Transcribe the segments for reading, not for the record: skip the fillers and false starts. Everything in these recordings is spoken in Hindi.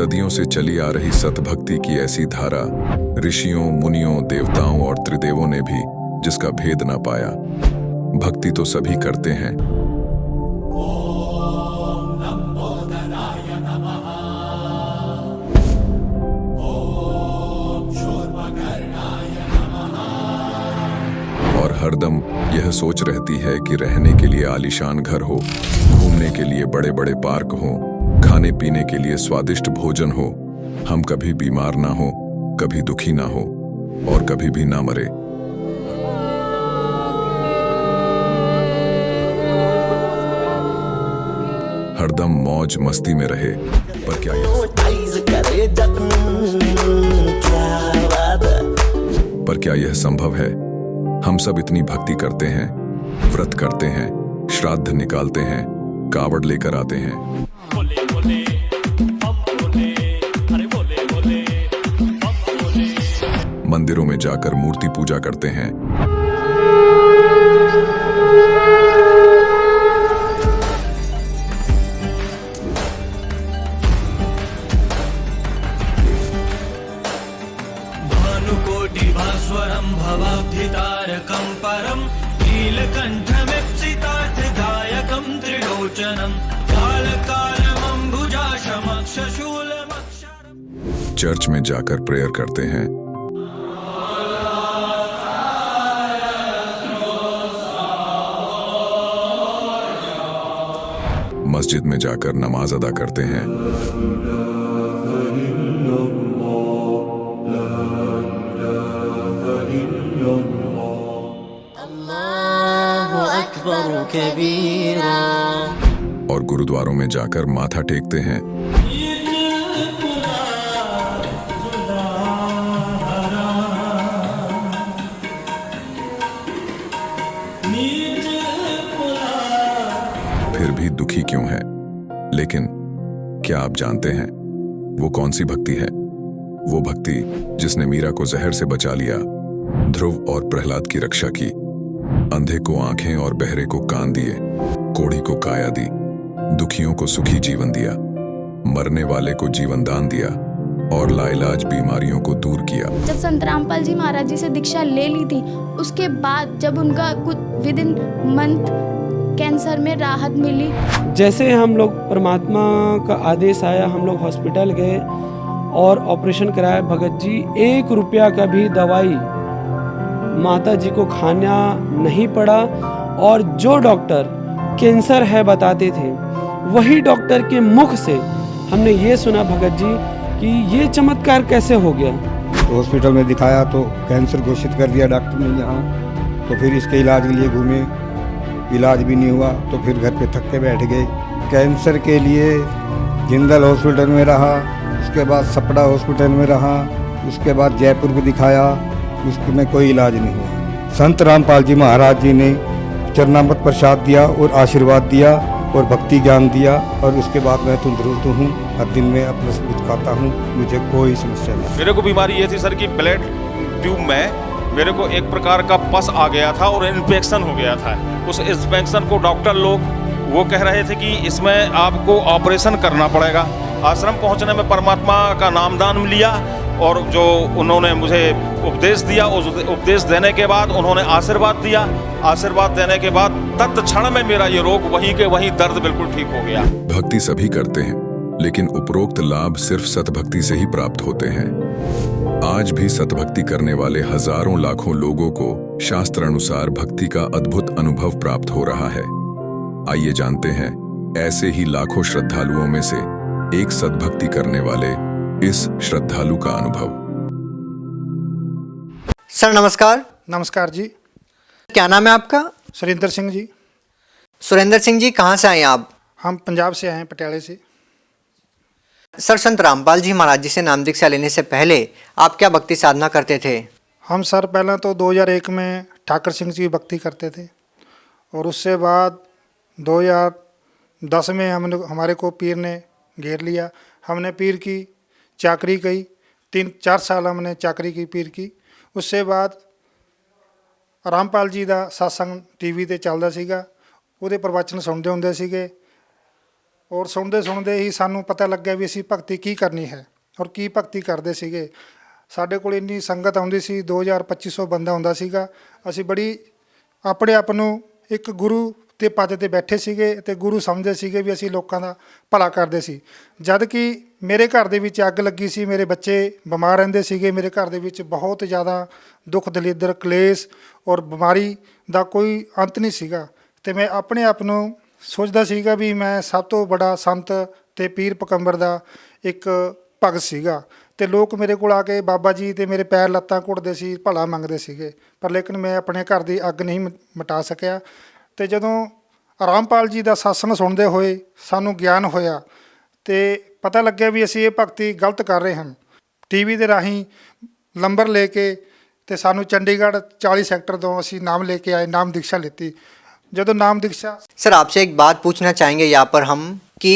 सदियों से चली आ रही सतभक्ति की ऐसी धारा, ऋषियों, मुनियों, देवताओं और त्रिदेवों ने भी जिसका भेद ना पाया। भक्ति तो सभी करते हैं, और हरदम यह सोच रहती है कि रहने के लिए आलीशान घर हो, घूमने के लिए बड़े बड़े पार्क हो, खाने पीने के लिए स्वादिष्ट भोजन हो, हम कभी बीमार ना हो, कभी दुखी ना हो और कभी भी ना मरे। हरदम मौज मस्ती में रहे। पर क्या यह संभव है? हम सब इतनी भक्ति करते हैं, व्रत करते हैं, श्राद्ध निकालते हैं, कावड़ लेकर आते हैं, बोले बोले, बोले, अरे बोले बोले, बोले। मंदिरों में जाकर मूर्ति पूजा करते हैं, भानुकोटिभास्वरं भवाब्धितारकं परं नीलकण्ठमीप्सितार्थदायकं त्रिलोचनं कालकालमम्बुजाशमक्षशूलमक्षरम्। चर्च में जाकर प्रेयर करते हैं, मस्जिद में जाकर नमाज अदा करते हैं, और गुरुद्वारों में जाकर माथा टेकते हैं, फिर भी दुखी क्यों है? लेकिन क्या आप जानते हैं वो कौन सी भक्ति है? वो भक्ति जिसने मीरा को जहर से बचा लिया, ध्रुव और प्रहलाद की रक्षा की, अंधे को आंखें और बहरे को कान दिए, कोढ़ी को काया दी, दुखियों को सुखी जीवन दिया, मरने वाले को जीवन दान दिया और लाइलाज बीमारियों को दूर किया। जब संत रामपाल जी महाराज जी से दीक्षा ले ली थी, उसके बाद जब उनका कुछ विद इन मंथ कैंसर में राहत मिली। जैसे हम लोग परमात्मा का आदेश आया, हम लोग हॉस्पिटल गए और ऑपरेशन कराया। भगत जी 1 रुपया का भी दवाई माता जी को खाना नहीं पड़ा, और जो डॉक्टर कैंसर है बताते थे, वही डॉक्टर के मुख से हमने ये सुना भगत जी कि ये चमत्कार कैसे हो गया। तो हॉस्पिटल में दिखाया तो कैंसर घोषित कर दिया डॉक्टर ने यहाँ। तो फिर इसके इलाज के लिए घूमे, इलाज भी नहीं हुआ, तो फिर घर पे थक के बैठ गए। कैंसर के लिए जिंदल हॉस्पिटल में रहा, उसके बाद सपड़ा हॉस्पिटल में रहा, उसके बाद जयपुर को दिखाया, उसमें कोई इलाज नहीं हुआ। संत रामपाल जी महाराज जी ने चरणामृत प्रसाद दिया और आशीर्वाद दिया और भक्ति ज्ञान दिया, और उसके बाद मैं तंदुरुस्त हूँ। हर दिन में अपना सब कुछ खाता हूँ, मुझे कोई समस्या नहीं। मेरे को बीमारी ये थी सर कि ब्लड ट्यूब में मेरे को एक प्रकार का पस आ गया था और इन्फेक्शन हो गया था। उस इन्फेक्शन को डॉक्टर लोग वो कह रहे थे कि इसमें आपको ऑपरेशन करना पड़ेगा। आश्रम पहुंचने में परमात्मा का नामदान लिया और जो उन्होंने मुझे उपदेश दिया, उस उपदेश देने के बाद उन्होंने आशीर्वाद दिया। आशीर्वाद देने के बाद तत्क्षण में मेरा ये रोग वहीं के वहीं दर्द बिल्कुल ठीक हो गया। भक्ति सभी करते हैं, लेकिन उपरोक्त लाभ सिर्फ सतभक्ति से ही प्राप्त होते हैं। आज भी सतभक्ति करने वाले हजारों लाखों लोगों को शास्त्र अनुसार भक्ति का अद्भुत अनुभव प्राप्त हो रहा है। आइए जानते हैं ऐसे ही लाखों श्रद्धालुओं में से एक सतभक्ति करने वाले इस श्रद्धालु का अनुभव। सर नमस्कार। नमस्कार जी। क्या नाम है आपका? सुरेंद्र सिंह जी। सुरेंद्र सिंह जी, कहाँ से आए आप? हम पंजाब से आए हैं, पटियाले से। सर, संत रामपाल जी महाराज जी से नाम दीक्षा लेने से पहले आप क्या भक्ति साधना करते थे? हम सर पहले तो 2001 में ठाकर सिंह जी की भक्ति करते थे, और उससे बाद 2010 में हमारे को पीर ने घेर लिया। हमने पीर की चाकरी की, 3-4 साल हमने चाकरी की पीर की। उससे बाद रामपाल जी का सत्संग टीवी ते चलदा सीगा, ਉਹਦੇ ਪ੍ਰਵਚਨ ਸੁਣਦੇ ਹੁੰਦੇ ਸੀਗੇ। ਔਰ ਸੁਣਦੇ ਹੀ ਸਾਨੂੰ ਪਤਾ ਲੱਗਿਆ ਵੀ ਅਸੀਂ ਭਗਤੀ ਕੀ ਕਰਨੀ ਹੈ ਔਰ ਕੀ ਭਗਤੀ ਕਰਦੇ ਸੀਗੇ। ਸਾਡੇ ਕੋਲ ਇੰਨੀ ਸੰਗਤ ਆਉਂਦੀ ਸੀ, 2000-2500 ਬੰਦਾ ਹੁੰਦਾ ਸੀਗਾ। ਅਸੀਂ ਬੜੀ ਆਪਣੇ ਆਪ ਨੂੰ ਇੱਕ ਗੁਰੂ ਦੇ ਪਦ ਤੇ ਬੈਠੇ ਸੀਗੇ ਤੇ ਗੁਰੂ ਸਮਝਦੇ ਸੀਗੇ ਵੀ ਅਸੀਂ ਲੋਕਾਂ ਦਾ ਭਲਾ ਕਰਦੇ ਸੀ। ਜਦ ਕਿ ਮੇਰੇ ਘਰ ਦੇ ਵਿੱਚ ਅੱਗ ਲੱਗੀ ਸੀ, ਮੇਰੇ ਬੱਚੇ ਬਿਮਾਰ ਰਹਿੰਦੇ ਸੀਗੇ, ਮੇਰੇ ਘਰ ਦੇ ਵਿੱਚ ਬਹੁਤ ਜ਼ਿਆਦਾ ਦੁੱਖ ਦਲਿੱਦਰ ਕਲੇਸ਼ ਔਰ ਬਿਮਾਰੀ ਦਾ ਕੋਈ ਅੰਤ ਨਹੀਂ ਸੀਗਾ। ਤੇ ਮੈਂ ਆਪਣੇ ਆਪ ਨੂੰ ਸੋਚਦਾ ਸੀਗਾ ਵੀ ਮੈਂ ਸਭ ਤੋਂ ਬੜਾ ਸੰਤ ਤੇ ਪੀਰ ਪਕੰਬਰ ਦਾ ਇੱਕ ਭਗਤ ਸੀਗਾ। ਤੇ ਲੋਕ ਮੇਰੇ ਕੋਲ ਆ ਕੇ ਬਾਬਾ ਜੀ ਤੇ ਮੇਰੇ ਪੈਰ ਲੱਤਾਂ ਘੁੱਟਦੇ ਸੀ, ਭਲਾ ਮੰਗਦੇ ਸੀਗੇ, ਪਰ ਲੇਕਿਨ ਮੈਂ ਆਪਣੇ ਘਰ ਦੀ ਅੱਗ ਨਹੀਂ ਮਿਟਾ ਸਕਿਆ। ਤੇ ਜਦੋਂ ਰਾਮਪਾਲ ਜੀ ਦਾ ਸਤਸੰਗ ਸੁਣਦੇ ਹੋਏ ਸਾਨੂੰ ਗਿਆਨ ਹੋਇਆ ਤੇ ਪਤਾ ਲੱਗਿਆ ਵੀ ਅਸੀਂ ਇਹ ਭਗਤੀ ਗਲਤ ਕਰ ਰਹੇ ਹਾਂ। ਟੀਵੀ ਦੇ ਰਾਹੀਂ ਨੰਬਰ ਲੈ ਕੇ ਤੇ ਸਾਨੂੰ ਚੰਡੀਗੜ੍ਹ 40 ਸੈਕਟਰ ਤੋਂ ਅਸੀਂ ਨਾਮ ਲੈ ਕੇ ਆਏ, ਨਾਮ दीक्षा लेती। ਜਦੋਂ ਨਾਮ दीक्षा। सर आपसे एक बात पूछना चाहेंगे यहाँ पर हम कि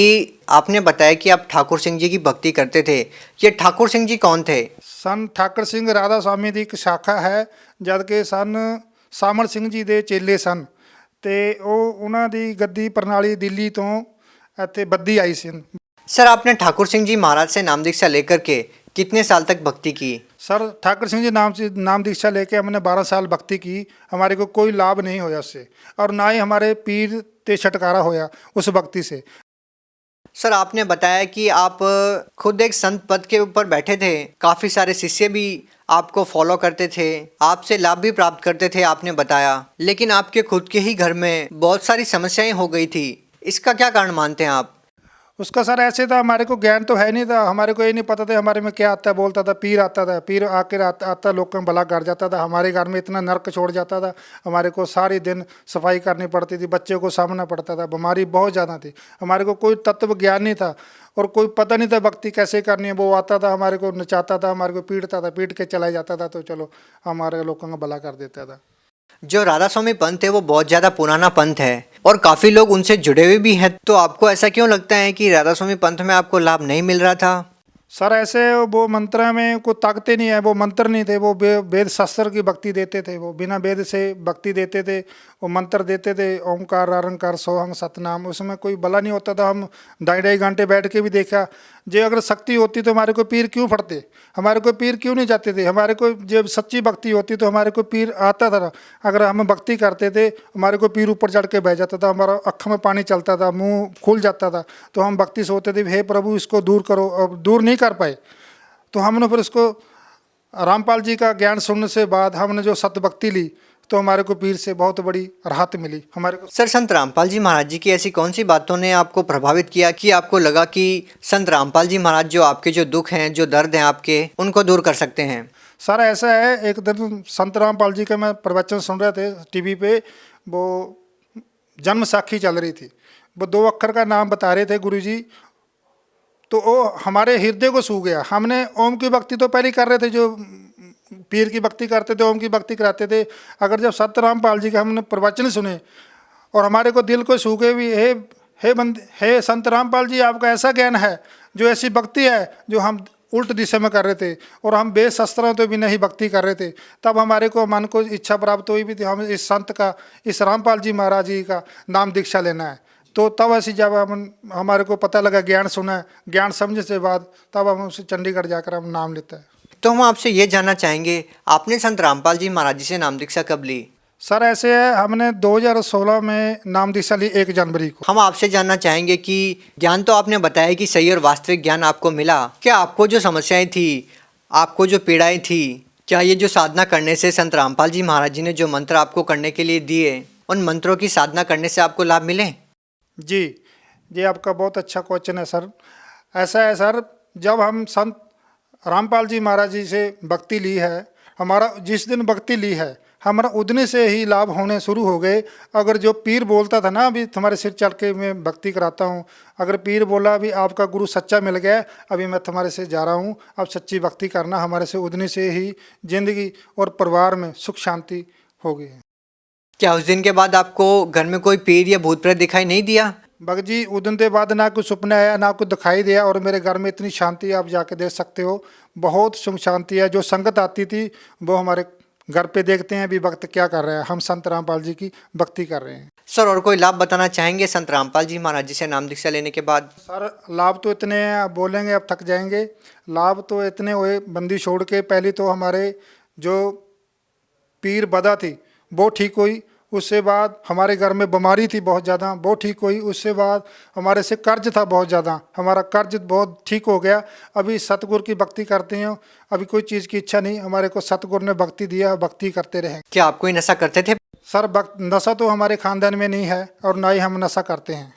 आपने बताया कि आप ठाकुर सिंह जी की भक्ति करते थे। ये ठाकुर सिंह जी कौन थे? ਸਨ ਠਾਕਰ ਸਿੰਘ ਰਾਧਾ ਸਵਾਮੀ ਦੀ ਇੱਕ ਸ਼ਾਖਾ ਹੈ, ਜਦ ਕਿ ਸਨ ਸਾਮਲ ਸਿੰਘ ਜੀ ਦੇ ਚੇਲੇ ਸਨ ਤੇ ਉਹਨਾਂ ਦੀ ਗੱਦੀ ਪ੍ਰਣਾਲੀ ਦਿੱਲੀ ਤੋਂ ਇੱਥੇ ਬੱਦੀ ਆਈ ਸੀ। सर आपने ठाकुर सिंह जी महाराज से नाम दीक्षा लेकर के कितने साल तक भक्ति की? सर ठाकुर सिंह जी नाम दीक्षा लेके हमने 12 साल भक्ति की। हमारे को कोई लाभ नहीं होया उससे और ना ही हमारे पीर ते छटकारा होया उस भक्ति से। सर आपने बताया कि आप खुद एक संत पद के ऊपर बैठे थे, काफ़ी सारे शिष्य भी आपको फॉलो करते थे, आपसे लाभ भी प्राप्त करते थे आपने बताया, लेकिन आपके खुद के ही घर में बहुत सारी समस्याएं हो गई थी। इसका क्या कारण मानते हैं आप? उसका सर ऐसे था, हमारे को ज्ञान तो है नहीं था, हमारे को ये नहीं पता था हमारे में क्या आता है। बोलता था पीर आता था, पीर आकर आता लोगों में भला कर जाता था। हमारे घर में इतना नर्क छोड़ जाता था, हमारे को सारी दिन सफाई करनी पड़ती थी, बच्चे को सामना पड़ता था, बीमारी बहुत ज़्यादा थी। हमारे को कोई तत्व ज्ञान नहीं था और कोई पता नहीं था भक्ति कैसे करनी है। वो आता था हमारे को नचाता था, हमारे को पीटता था, पीट के चला जाता था, तो चलो हमारे लोगों का भला कर देता था। जो राधा स्वामी पंथ है वो बहुत ज़्यादा पुराना पंथ है और काफ़ी लोग उनसे जुड़े हुए भी हैं, तो आपको ऐसा क्यों लगता है कि राधा स्वामी पंथ में आपको लाभ नहीं मिल रहा था? सर ऐसे वो मंत्र में कोई ताकत नहीं है, वो मंत्र नहीं थे, वो वेद शास्त्र की भक्ति देते थे, वो बिना वेद से भक्ति देते थे, वो मंत्र देते थे ओंकार अरंकार सोहंग सतनाम, उसमें कोई भला नहीं होता था। हम 2.5 घंटे बैठ के भी देखा, जो अगर शक्ति होती तो हमारे को पीर क्यों फटते, हमारे को पीर क्यों नहीं जाते थे। हमारे को जब सच्ची भक्ति होती तो हमारे को पीर आता था। अगर हम भक्ति करते थे हमारे को पीर ऊपर चढ़ के बह जाता था, हमारा अँख में पानी चलता था, मुंह खुल जाता था, तो हम भक्ति सोचते थे हे प्रभु इसको दूर करो, अब दूर नहीं कर पाए। तो हमने फिर इसको रामपाल जी का ज्ञान सुनने से बाद हमने जो सत्य भक्ति ली तो हमारे को पीर से बहुत बड़ी राहत मिली हमारे को। सर संत रामपाल जी महाराज जी की ऐसी कौन सी बातों ने आपको प्रभावित किया कि आपको लगा कि संत रामपाल जी महाराज जो आपके जो दुख हैं, जो दर्द हैं आपके, उनको दूर कर सकते हैं? सर ऐसा है, एक दिन संत रामपाल जी का मैं प्रवचन सुन रहे थे टीवी पे, वो जन्म साखी चल रही थी, वो 2 अक्षर का नाम बता रहे थे गुरुजी, तो वो हमारे हृदय को छू गया। हमने ओम की भक्ति तो पहले कर रहे थे, जो पीर की भक्ति करते थे, ओम की भक्ति कराते थे। अगर जब सत रामपाल जी के हमने प्रवचन सुने और हमारे को दिल को छू गए भी हे संत रामपाल जी आपका ऐसा ज्ञान है, जो ऐसी भक्ति है जो हम उल्ट दिशा में कर रहे थे और हम वेद शास्त्रों तो भी नहीं भक्ति कर रहे थे, तब हमारे को मन को इच्छा प्राप्त हुई भी थी हम इस संत का, इस रामपाल जी महाराज जी का नाम दीक्षा लेना है। तो तब ऐसी जब हमारे को पता लगा, ज्ञान सुना, ज्ञान समझने से बाद तब हम उसे चंडीगढ़ जाकर हम नाम लेते हैं। तो हम आपसे ये जानना चाहेंगे, आपने संत रामपाल जी महाराज जी से नाम दीक्षा कब ली? सर ऐसे है, हमने 2016 में नाम दीक्षा ली 1 जनवरी को। हम आपसे जानना चाहेंगे कि ज्ञान तो आपने बताया कि सही और वास्तविक ज्ञान आपको मिला, क्या आपको जो समस्याएं थी, आपको जो पीड़ाएं थी, क्या ये जो साधना करने से संत रामपाल जी महाराज जी ने जो मंत्र आपको करने के लिए दिए, उन मंत्रों की साधना करने से आपको लाभ मिले? जी जी, आपका बहुत अच्छा क्वेश्चन है सर। ऐसा है सर, जब हम संत रामपाल जी महाराज जी से भक्ति ली है, हमारा जिस दिन भक्ति ली है हमारा उतने से ही लाभ होने शुरू हो गए। अगर जो पीर बोलता था ना, अभी तुम्हारे सिर चढ़ के मैं भक्ति कराता हूँ, अगर पीर बोला अभी आपका गुरु सच्चा मिल गया, अभी मैं तुम्हारे से जा रहा हूँ, अब सच्ची भक्ति करना, हमारे से उतने से ही जिंदगी और परिवार में सुख शांति हो गई। क्या उस दिन के बाद आपको घर में कोई पीर या भूत प्रेत दिखाई नहीं दिया? भगत जी उस दिन के बाद ना कुछ सपना आया, ना कुछ दिखाई दिया, और मेरे घर में इतनी शांति आप जाके देख सकते हो, बहुत सुख शांति है। जो संगत आती थी वो हमारे घर पे देखते हैं अभी भक्त क्या कर रहे हैं, हम संत रामपाल जी की भक्ति कर रहे हैं। सर और कोई लाभ बताना चाहेंगे संत रामपाल जी महाराज जी से नाम दीक्षा लेने के बाद? सर लाभ तो इतने हैं, अब बोलेंगे अब थक जाएंगे। लाभ तो इतने हुए, बंदी छोड़ के पहले तो हमारे जो पीर बदा थी वो ठीक हुई, उससे बाद हमारे घर में बीमारी थी बहुत ज़्यादा, वो ठीक हुई, उससे बाद हमारे से कर्ज था बहुत ज़्यादा, हमारा कर्ज बहुत ठीक हो गया। अभी सतगुरु की भक्ति करते हैं, अभी कोई चीज़ की इच्छा नहीं, हमारे को सतगुरु ने भक्ति दिया, भक्ति करते रहे। क्या आप कोई नशा करते थे? सर नशा तो हमारे खानदान में नहीं है और ना ही हम नशा करते हैं।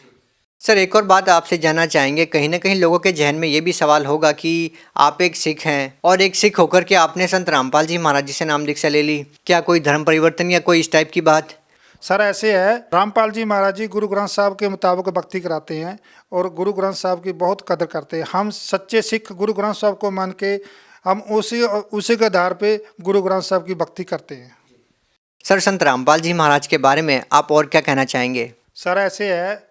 सर एक और बात आपसे जानना चाहेंगे, कहीं ना कहीं लोगों के जहन में ये भी सवाल होगा कि आप एक सिख हैं और एक सिख होकर के आपने संत रामपाल जी महाराज जी से नाम दीक्षा ले ली, क्या कोई धर्म परिवर्तन या कोई इस टाइप की बात? सर ऐसे है, रामपाल जी महाराज जी गुरु ग्रंथ साहब के मुताबिक भक्ति कराते हैं और गुरु ग्रंथ साहब की बहुत कदर करते हैं। हम सच्चे सिख गुरु ग्रंथ साहब को मान के हम उसी के आधार पे गुरु ग्रंथ साहब की भक्ति करते हैं। सर संत रामपाल जी महाराज के बारे में आप और क्या कहना चाहेंगे? सर ऐसे है,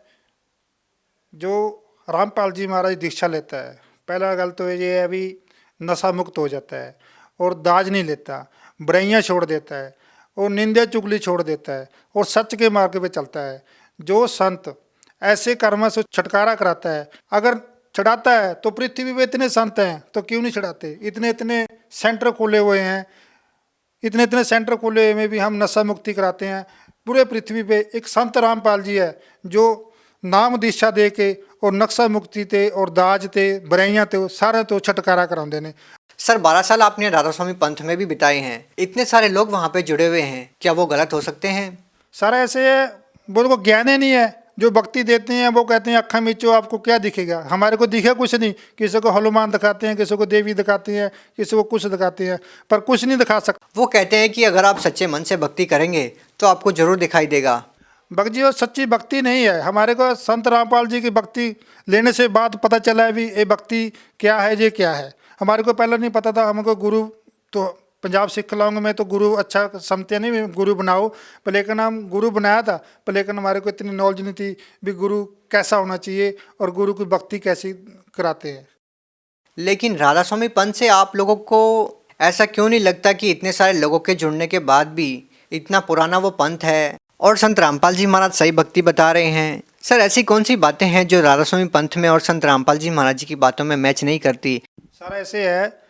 जो रामपाल जी महाराज दीक्षा लेता है, पहला गल तो ये है अभी नशा मुक्त हो जाता है और दाज नहीं लेता, बुराइयाँ छोड़ देता है और निंदा चुगली छोड़ देता है और सच के मार्ग पे चलता है। जो संत ऐसे कर्म से छुटकारा कराता है, अगर चढ़ाता है तो पृथ्वी पे इतने संत हैं तो क्यों नहीं चढ़ाते? इतने इतने सेंटर खोले हुए हैं, इतने इतने सेंटर खोले में भी हम नशा मुक्ति कराते हैं। पूरे पृथ्वी पे एक संत रामपाल जी है जो नाम दीक्षा दे के और नक्शा मुक्ति ते और दाज ते बुराइयां ते सारे तो छुटकारा कराते ने। सर 12 साल आपने राधा स्वामी पंथ में भी बिताए हैं, इतने सारे लोग वहाँ पे जुड़े हुए हैं, क्या वो गलत हो सकते हैं? सर ऐसे है, वो को ज्ञान ही नहीं है। जो भक्ति देते हैं वो कहते हैं अक्खा मीचो आपको क्या दिखेगा, हमारे को दिखे कुछ नहीं। किसी को हनुमान दिखाते हैं, किसी को देवी दिखाते हैं, किसी को कुछ दिखाते हैं, पर कुछ नहीं दिखा सकते। वो कहते हैं कि अगर आप सच्चे मन से भक्ति करेंगे तो आपको जरूर दिखाई देगा। भक्त जी वो सच्ची भक्ति नहीं है। हमारे को संत रामपाल जी की भक्ति लेने से बाद पता चला है भी ये भक्ति क्या है, ये क्या है। हमारे को पहले नहीं पता था। हमको गुरु तो पंजाब सिख खिलाऊंगा मैं तो गुरु अच्छा समझते नहीं, गुरु बनाओ, पर लेकिन हम गुरु बनाया था, पर लेकिन हमारे को इतनी नॉलेज नहीं थी भी गुरु कैसा होना चाहिए और गुरु की भक्ति कैसी कराते हैं। लेकिन राधा स्वामी पंथ से आप लोगों को ऐसा क्यों नहीं लगता कि इतने सारे लोगों के जुड़ने के बाद भी इतना पुराना वो पंथ है और संत रामपाल जी महाराज सही भक्ति बता रहे हैं? सर ऐसी कौन सी बातें हैं जो राधा स्वामी पंथ में और संत रामपाल जी महाराज जी की बातों में मैच नहीं करती? सर ऐसे है,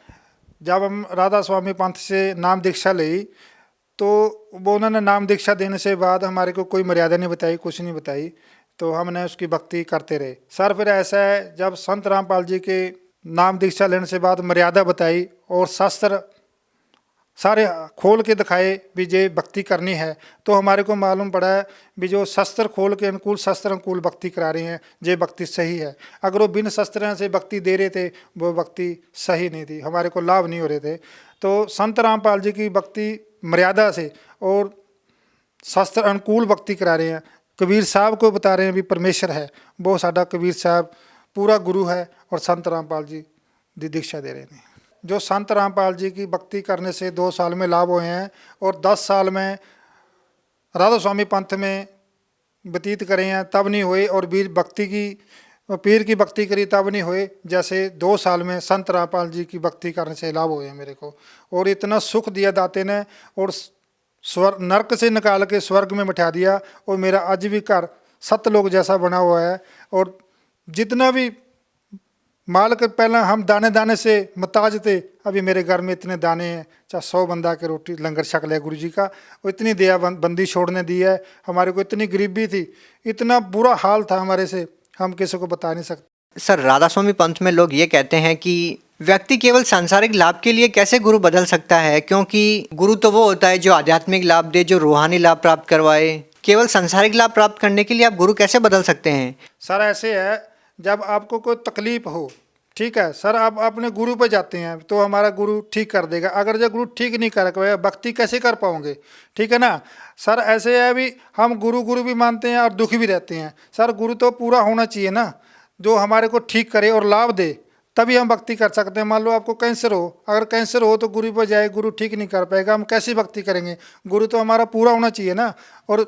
जब हम राधा स्वामी पंथ से नाम दीक्षा ली तो वो उन्होंने नाम दीक्षा देने से बाद हमारे को कोई मर्यादा नहीं बताई, कुछ नहीं बताई, तो हमने उसकी भक्ति करते रहे। सर फिर ऐसा है, जब संत रामपाल जी के नाम दीक्षा लेने से बाद मर्यादा बताई और शास्त्र सारे खोल के दिखाए भी जे भक्ति करनी है, तो हमारे को मालूम पड़ा है भी जो शस्त्र खोल के अनुकूल शस्त्र अनुकूल भक्ति करा रहे हैं जे भक्ति सही है। अगर वो बिन शस्त्र से भक्ति दे रहे थे वो भक्ति सही नहीं थी, हमारे को लाभ नहीं हो रहे थे। तो संत रामपाल जी की भक्ति मर्यादा से और शस्त्र अनुकूल भक्ति करा रहे हैं। कबीर साहब को बता रहे हैं भी परमेश्वर है, वो साडा कबीर साहब पूरा गुरु है और संत रामपाल जी दी दीक्षा दे रहे हैं। जो संत रामपाल जी की भक्ति करने से 2 साल में लाभ हुए हैं और 10 साल में राधा स्वामी पंथ में व्यतीत करे हैं तब नहीं हुए, और वीर भक्ति की पीर की भक्ति करी तब नहीं हुए, जैसे 2 साल में संत रामपाल जी की भक्ति करने से लाभ हुए हैं मेरे को। और इतना सुख दिया दाते ने और स्वर्ग नरक से निकाल के स्वर्ग में बिठा दिया, और मेरा आज भी घर सतलोक जैसा बना हुआ है। और जितना भी माल के पहले हम दाने दाने से मुताज थे, अभी मेरे घर में इतने दाने हैं, चाहे 100 बंदा के रोटी लंगर छक ले गुरु जी का। और इतनी दया बंदी छोड़ने दी है। हमारे को इतनी गरीबी थी, इतना बुरा हाल था हमारे से, हम किसी को बता नहीं सकते। सर राधा स्वामी पंथ में लोग ये कहते हैं कि व्यक्ति केवल सांसारिक लाभ के लिए कैसे गुरु बदल सकता है, क्योंकि गुरु तो वो होता है जो आध्यात्मिक लाभ दे, जो रूहानी लाभ प्राप्त करवाए। केवल सांसारिक लाभ प्राप्त करने के लिए आप गुरु कैसे बदल सकते हैं? सर ऐसे है, जब आपको कोई तकलीफ हो, ठीक है सर, आप अपने गुरु पे जाते हैं तो हमारा गुरु ठीक कर देगा। अगर जो गुरु ठीक नहीं कर पाएगा भक्ति कैसे कर पाओगे, ठीक है ना सर। ऐसे है भी हम गुरु भी मानते हैं और दुखी भी रहते हैं। सर गुरु तो पूरा होना चाहिए ना, जो हमारे को ठीक करे और लाभ दे, तभी हम भक्ति कर सकते हैं। मान लो आपको कैंसर हो, अगर कैंसर हो तो गुरु पर जाए, गुरु ठीक नहीं कर पाएगा, हम कैसी भक्ति करेंगे? गुरु तो हमारा पूरा होना चाहिए ना। और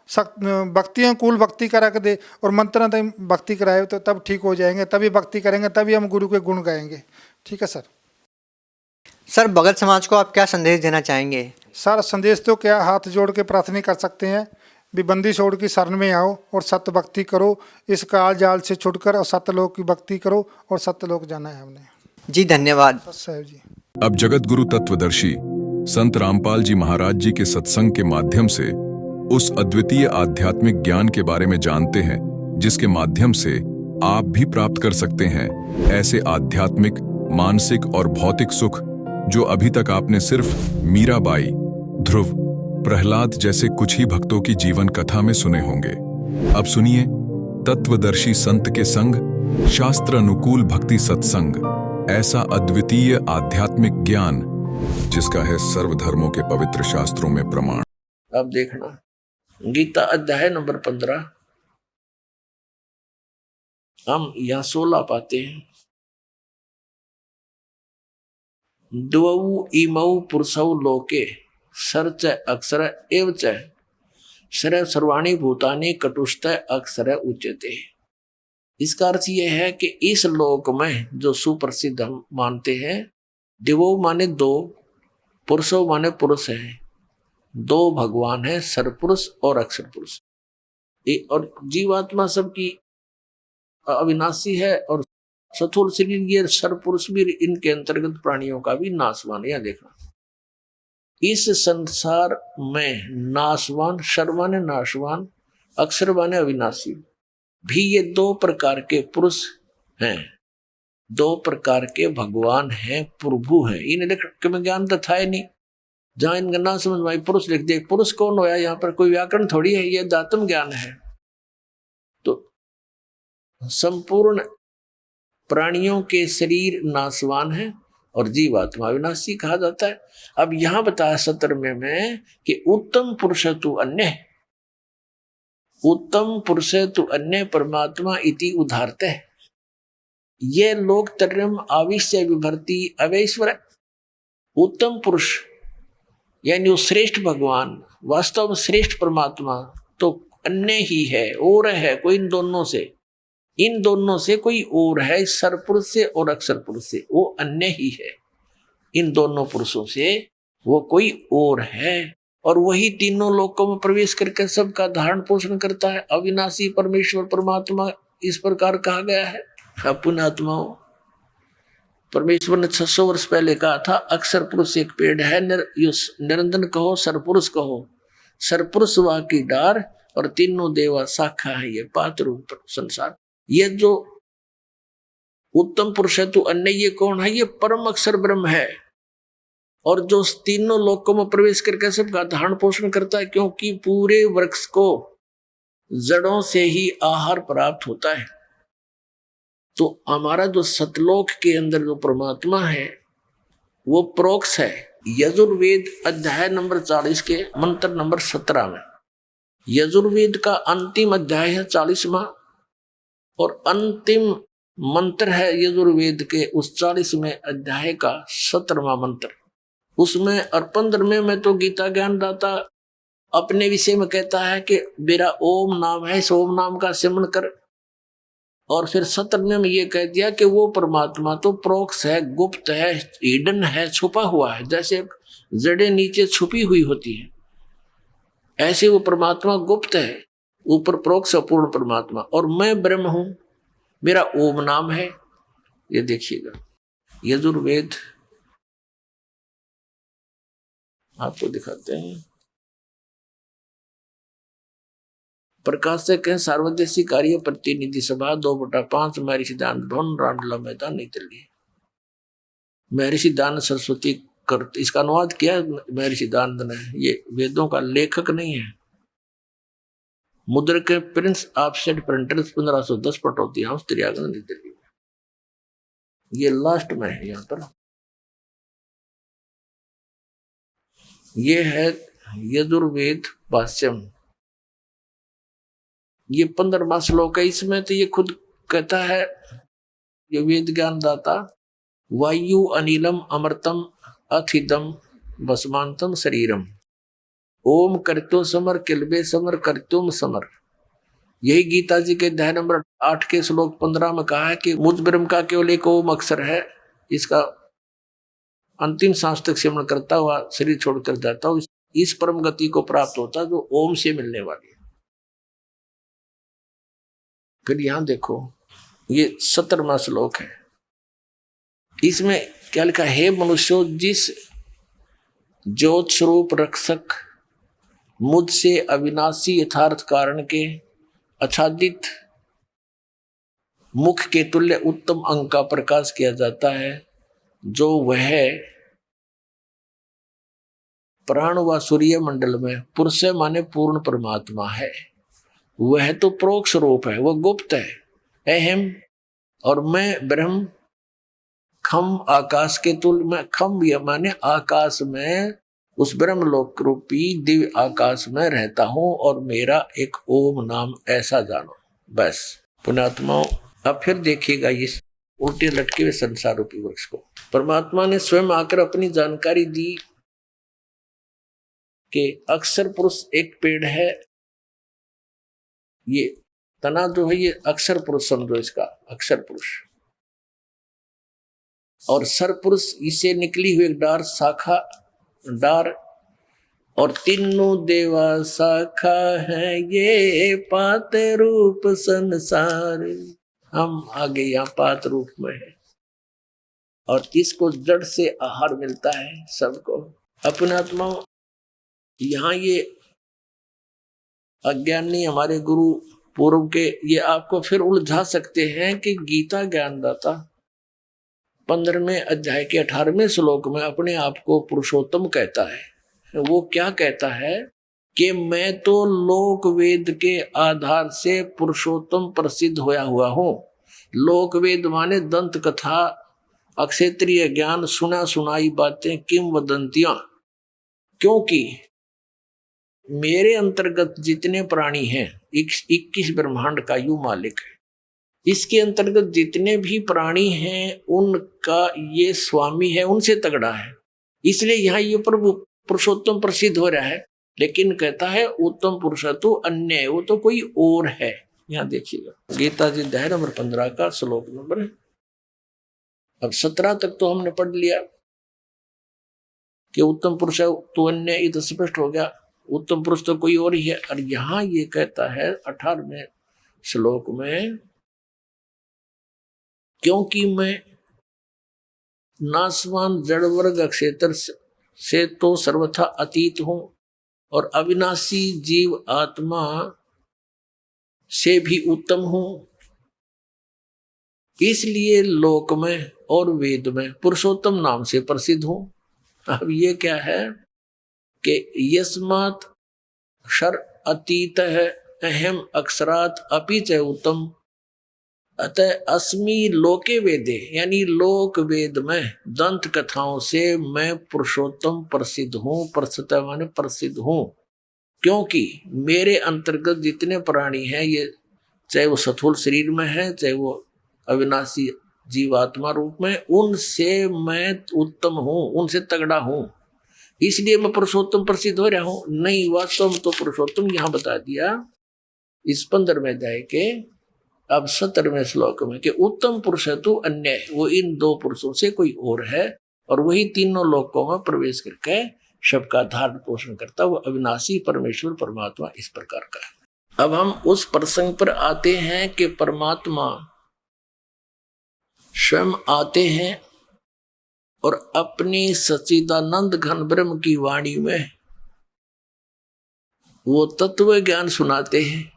भक्ति कुल भक्ति करा के दे और मंत्र तक भक्ति कराए तो तब ठीक हो जाएंगे, तभी भक्ति करेंगे, तभी हम गुरु के गुण गाएंगे। ठीक है सर। सर भगत समाज को आप क्या संदेश देना चाहेंगे? सर संदेश तो क्या, हाथ जोड़ के प्रार्थना कर सकते हैं भी बंदी छोड़ की शरण में आओ और सत्य भक्ति करो, इस काल जाल से छुटकर और सत्य लोक की भक्ति करो और सत्य लोक जाना है हमने। जी धन्यवाद। साहब जी। अब जगत गुरु तत्वदर्शी संत रामपाल जी महाराज जी के सत्संग के माध्यम से उस अद्वितीय आध्यात्मिक ज्ञान के बारे में जानते हैं जिसके माध्यम से आप भी प्राप्त कर सकते हैं ऐसे आध्यात्मिक, मानसिक और भौतिक सुख जो अभी तक आपने सिर्फ मीराबाई, ध्रुव, प्रहलाद जैसे कुछ ही भक्तों की जीवन कथा में सुने होंगे। अब सुनिए तत्वदर्शी संत के संग शास्त्र अनुकूल भक्ति सत्संग, ऐसा अद्वितीय आध्यात्मिक ज्ञान जिसका है सर्वधर्मों के पवित्र शास्त्रों में प्रमाण। अब देखना गीता अध्याय नंबर 15, हम यहाँ 16 पाते हैं। द्वौ इमौ पुरुषौ लोके सर्च अक्षर एव च सर्व सर्वाणि भूतानि कटुष्ट अक्षर उच्यते। इसका अर्थ यह है कि इस लोक में जो सुप्रसिद्ध हम मानते हैं, दिवो माने दो, पुरुषो माने पुरुष है, दो भगवान है, सरपुरुष और अक्षर पुरुष। और जीवात्मा सबकी अविनाशी है और स्थूल शरीर ये सरपुरुष भी इनके अंतर्गत प्राणियों का भी नाशवान। या देखना इस संसार में नाशवान, सर्वमान्य नाशवान, अक्षर माने अविनाशी भी ये दो प्रकार के पुरुष हैं, दो प्रकार के भगवान हैं, प्रभु हैं। इन्हें लिख के में ज्ञान तो था ही नहीं, जहां इनका ना समझ में पुरुष लिख दे। पुरुष कौन होया? यहाँ पर कोई व्याकरण थोड़ी है, ये दातम ज्ञान है। तो संपूर्ण प्राणियों के शरीर नाशवान है और जीवात्मा अविनाशी कहा जाता है। अब यहां बताया 17वें में कि उत्तम पुरुष तु अन्य, उत्तम पुरुष तु अन्य परमात्मा इति उदाहरते है। ये लोक तरम आविश्य विभर्ति अवैश्वर। उत्तम पुरुष यानी वो श्रेष्ठ भगवान, वास्तव में श्रेष्ठ परमात्मा तो अन्य ही है, और है कोई इन दोनों से कोई और है, सरपुरुष से और अक्षर पुरुष से वो अन्य ही है। इन दोनों पुरुषों से वो कोई और है और वही तीनों लोकों में प्रवेश करके सबका धारण पोषण करता है। अविनाशी परमेश्वर परमात्मा इस प्रकार कहा गया है। पुण्यात्माओं, परमेश्वर ने 600 वर्ष पहले कहा था अक्षर पुरुष एक पेड़ है, निरंजन कहो, सरपुरुष कहो। सरपुरुष वह की डार और तीनों देवा शाखा है, ये पात्र संसार। ये जो उत्तम पुरुष है तो अन्य ये कौन है? ये परम अक्षर ब्रह्म है और जो तीनों लोकों में प्रवेश करके सबका धारण पोषण करता है, क्योंकि पूरे वृक्ष को जड़ों से ही आहार प्राप्त होता है। तो हमारा जो सतलोक के अंदर जो परमात्मा है वो प्रोक्ष है। यजुर्वेद अध्याय नंबर 40 के मंत्र नंबर 17 में, यजुर्वेद का अंतिम अध्याय है 40वां और अंतिम मंत्र है यजुर्वेद के उस 40वें अध्याय का 17वां मंत्र। उसमें और 15वें में तो गीता ज्ञान दाता अपने विषय में कहता है कि मेरा ओम नाम है, इस ओम नाम का सिमरण कर। और फिर 17वें में ये कह दिया कि वो परमात्मा तो प्रोक्ष है, गुप्त है, हिडन है, छुपा हुआ है। जैसे जड़ें नीचे छुपी हुई होती है, ऐसे वो परमात्मा गुप्त है, ऊपर प्रोक्ष पूर्ण परमात्मा। और मैं ब्रह्म हूं, मेरा ओम नाम है। ये देखिएगा यजुर्वेद आपको दिखाते हैं। प्रकाशक है सार्वदेशी कार्य प्रतिनिधि सभा 2/5 महर्षि दानंद भवन रामलीला मैदान नई दिल्ली। महर्षि दानंद सरस्वती कर इसका अनुवाद किया महर्षि दानंद ने, ये वेदों का लेखक नहीं है। मुद्रक के Prince offset printers 1510 Pataudi house त्रियागन नई दिल्ली। ये लास्ट में है यहाँ पर। ये है यजुर्वेद भाष्यम, ये 15वां श्लोक है। इसमें तो ये खुद कहता है ये वेद ज्ञान दाता, वायु अनिलम अमृतम अथिदम भस्मांतम शरीरम ओम करतो समर किलबे समर करतुम समर। यही गीता जी के अध्याय नंबर 8 के श्लोक 15 में कहा है कि मुझ ब्रह्म का केवल एक ओम अक्षर है, इसका अंतिम सांस तक सिमरण करता हुआ शरीर छोड़कर जाता हूँ, इस परम गति को प्राप्त होता है जो ओम से मिलने वाली है। फिर यहां देखो, ये 17वां श्लोक है। इसमें क्या लिखा है? मनुष्यों, जिस ज्योत स्वरूप रक्षक मुझसे अविनाशी यथार्थ कारण के आच्छादित मुख के तुल्य उत्तम अंग का प्रकाश किया जाता है, जो वह प्राण व सूर्य मंडल में पुरुष माने पूर्ण परमात्मा है। वह तो प्रोक्ष रूप है, वह गुप्त है, अहम और मैं ब्रह्म खम आकाश के तुल्य में, खम माने आकाश में, उस ब्रह्मलोक रूपी दिव्य आकाश में रहता हूं और मेरा एक ओम नाम ऐसा जानो। बस पुण्यात्माओं, अब फिर देखिएगा इस उल्टे लटके हुए संसार रूपी वृक्ष को। परमात्मा ने स्वयं आकर अपनी जानकारी दी कि अक्षर पुरुष एक पेड़ है, ये तना जो है ये अक्षर पुरुष समझो, इसका अक्षर पुरुष, और सर पुरुष इसे निकली हुई डार शाखा डार, और तीनों देवा शाखा है, ये पात रूप संसार। हम आगे यहाँ पात रूप में है और इसको जड़ से आहार मिलता है सबको। अपने आत्मा यहाँ ये अज्ञानी हमारे गुरु पूर्व के ये आपको फिर उलझा सकते हैं कि गीता ज्ञानदाता 15वें अध्याय के 18वें श्लोक में अपने आप को पुरुषोत्तम कहता है। वो क्या कहता है कि मैं तो लोक वेद के आधार से पुरुषोत्तम प्रसिद्ध होया हुआ हूँ। लोक वेद माने दंत कथा, अक्षेत्रीय ज्ञान, सुना सुनाई बातें, किंवदंतियां, क्योंकि मेरे अंतर्गत जितने प्राणी हैं 21 ब्रह्मांड का यू मालिक है, इसके अंतर्गत जितने भी प्राणी हैं उनका ये स्वामी है, उनसे तगड़ा है, इसलिए यहाँ ये प्रभु पुरुषोत्तम प्रसिद्ध हो रहा है। लेकिन कहता है उत्तम पुरुष तो अन्य है, वो तो कोई और है। यहाँ देखिएगा गीता जी अध्याय नंबर 15 का श्लोक नंबर, अब 17 तक तो हमने पढ़ लिया कि उत्तम पुरुष है तो अन्य, ये तो स्पष्ट हो गया, उत्तम पुरुष तो कोई और ही है। और यहाँ ये कहता है 18वें श्लोक में, क्योंकि मैं नासवान जड़ वर्ग क्षेत्र से तो सर्वथा अतीत हूं और अविनाशी जीव आत्मा से भी उत्तम हूं, इसलिए लोक में और वेद में पुरुषोत्तम नाम से प्रसिद्ध हूं। अब ये क्या है कि यस्मात् क्षर अतीत है अहम अक्षरात अपि च उत्तम, अतः अस्मि लोके वेदे, यानी लोक वेद में दंत कथाओं से मैं पुरुषोत्तम प्रसिद्ध हूँ। प्रसिद्ध माने प्रसिद्ध हूँ, क्योंकि मेरे अंतर्गत जितने प्राणी हैं, ये चाहे वो स्थूल शरीर में है, चाहे वो अविनाशी जीवात्मा रूप में, उनसे मैं उत्तम हूँ, उनसे तगड़ा हूँ, इसलिए मैं पुरुषोत्तम प्रसिद्ध हो रहा हूँ। नहीं, वास्तव में तो पुरुषोत्तम यहाँ बता दिया इस 15वें अध्याय के अब 17वें श्लोक में कि उत्तम पुरुष है तो अन्य है, वो इन दो पुरुषों से कोई और है, और वही तीनों लोकों में प्रवेश करके सबका धारण पोषण करता वो अविनाशी परमेश्वर परमात्मा इस प्रकार का है। अब हम उस प्रसंग पर आते हैं कि परमात्मा स्वयं आते हैं और अपनी सच्चिदानंद घन ब्रह्म की वाणी में वो तत्व ज्ञान सुनाते हैं।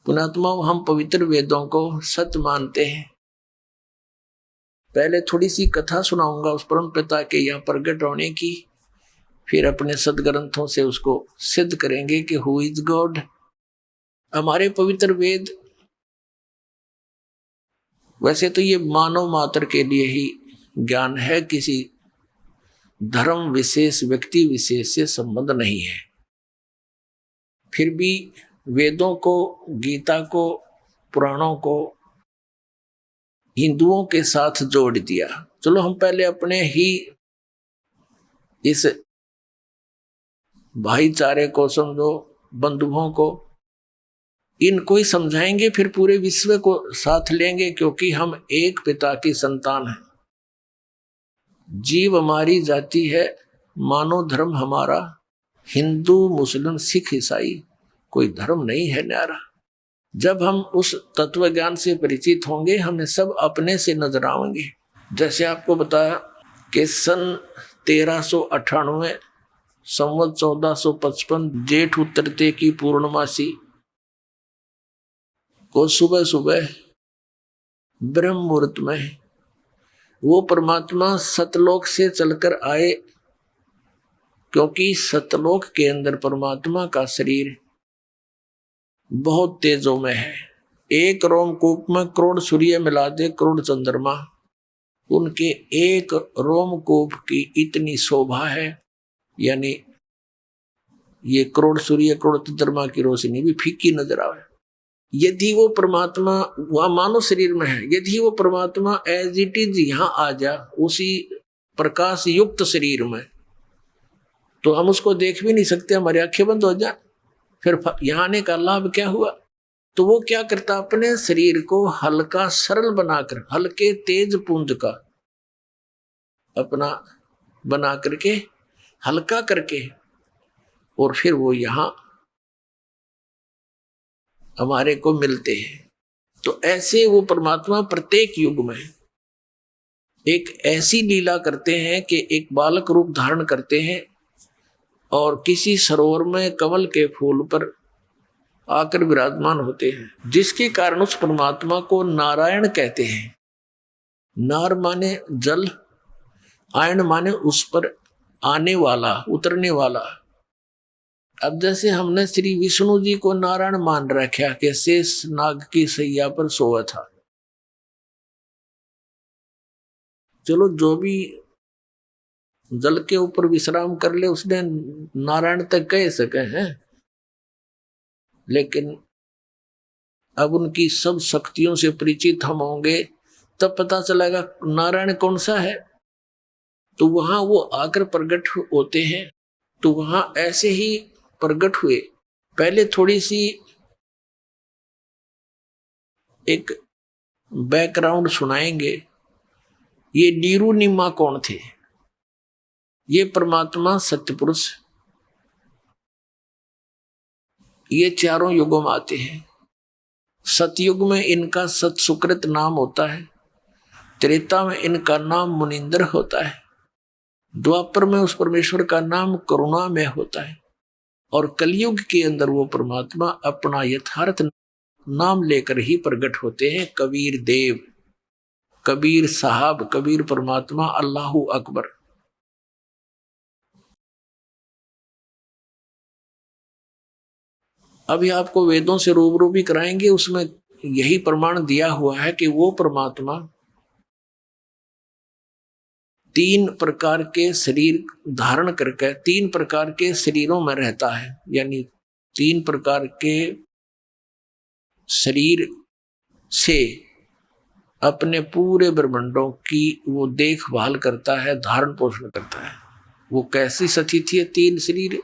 पुणात्मा, हम पवित्र वेदों को सत्य मानते हैं। पहले थोड़ी सी कथा सुनाऊंगा उस परम पिता के यहाँ प्रगट होने की, फिर अपने सदग्रंथों से उसको सिद्ध करेंगे कि हु इज गॉड। हमारे पवित्र वेद वैसे तो ये मानव मात्र के लिए ही ज्ञान है, किसी धर्म विशेष व्यक्ति विशेष से संबंध नहीं है। फिर भी वेदों को, गीता को, पुराणों को हिंदुओं के साथ जोड़ दिया। चलो हम पहले अपने ही इस भाईचारे को समझो, बंधुओं को, इनको ही समझाएंगे, फिर पूरे विश्व को साथ लेंगे, क्योंकि हम एक पिता की संतान हैं। जीव हमारी जाति है, मानो धर्म हमारा, हिंदू मुस्लिम सिख ईसाई कोई धर्म नहीं है न्यारा। जब हम उस तत्व ज्ञान से परिचित होंगे हमें सब अपने से नजर आएंगे। जैसे आपको बताया कि सन 1398 संवत 1455 जेठ उतरते की पूर्णमासी को सुबह सुबह ब्रह्म मुहूर्त में वो परमात्मा सतलोक से चलकर आए, क्योंकि सतलोक के अंदर परमात्मा का शरीर बहुत तेजों में है। एक रोमकूप में करोड़ सूर्य मिला दे करोड़ चंद्रमा, उनके एक रोमकूप की इतनी शोभा है, यानी ये करोड़ सूर्य करोड़ चंद्रमा की रोशनी भी फीकी नजर आवे। यदि वो परमात्मा वह मानव शरीर में है, यदि वो परमात्मा एज इट इज यहाँ आ जा उसी प्रकाश युक्त शरीर में, तो हम उसको देख भी नहीं सकते, हमारी आंखें बंद हो जाए। फिर यहाँ आने का लाभ क्या हुआ? तो वो क्या करता, अपने शरीर को हल्का सरल बनाकर, हल्के तेज पुंज का अपना बना करके हल्का करके, और फिर वो यहाँ हमारे को मिलते हैं। तो ऐसे वो परमात्मा प्रत्येक युग में एक ऐसी लीला करते हैं कि एक बालक रूप धारण करते हैं और किसी सरोवर में कमल के फूल पर आकर विराजमान होते हैं, जिसके कारण उस परमात्मा को नारायण कहते हैं। नार माने जल, आयन माने उस पर आने वाला, उतरने वाला। अब जैसे हमने श्री विष्णु जी को नारायण मान रखा कि शेष नाग की सैया पर सोया था। चलो जो भी जल के ऊपर विश्राम कर ले उसने नारायण तक कह सके हैं, लेकिन अब उनकी सब शक्तियों से परिचित हम होंगे तब पता चलेगा नारायण कौन सा है। तो वहां वो आकर प्रकट होते हैं। तो वहां ऐसे ही प्रकट हुए। पहले थोड़ी सी एक बैकग्राउंड सुनाएंगे। ये नीरू निम्मा कौन थे? ये परमात्मा सत्यपुरुष, ये चारों युगों में आते हैं। सतयुग में इनका सतसुकृत नाम होता है, त्रेता में इनका नाम मुनिंदर होता है, द्वापर में उस परमेश्वर का नाम करुणामय होता है, और कलयुग के अंदर वो परमात्मा अपना यथार्थ नाम लेकर ही प्रकट होते हैं। कबीर देव, कबीर साहब, कबीर परमात्मा, अल्लाहू अकबर। अभी आपको वेदों से रूबरू भी कराएंगे, उसमें यही प्रमाण दिया हुआ है कि वो परमात्मा 3 प्रकार के शरीर धारण करके 3 प्रकार के शरीरों में रहता है, यानी 3 प्रकार के शरीर से अपने पूरे ब्रह्मांडों की वो देखभाल करता है, धारण पोषण करता है। वो कैसी स्थिति है? 3 शरीर।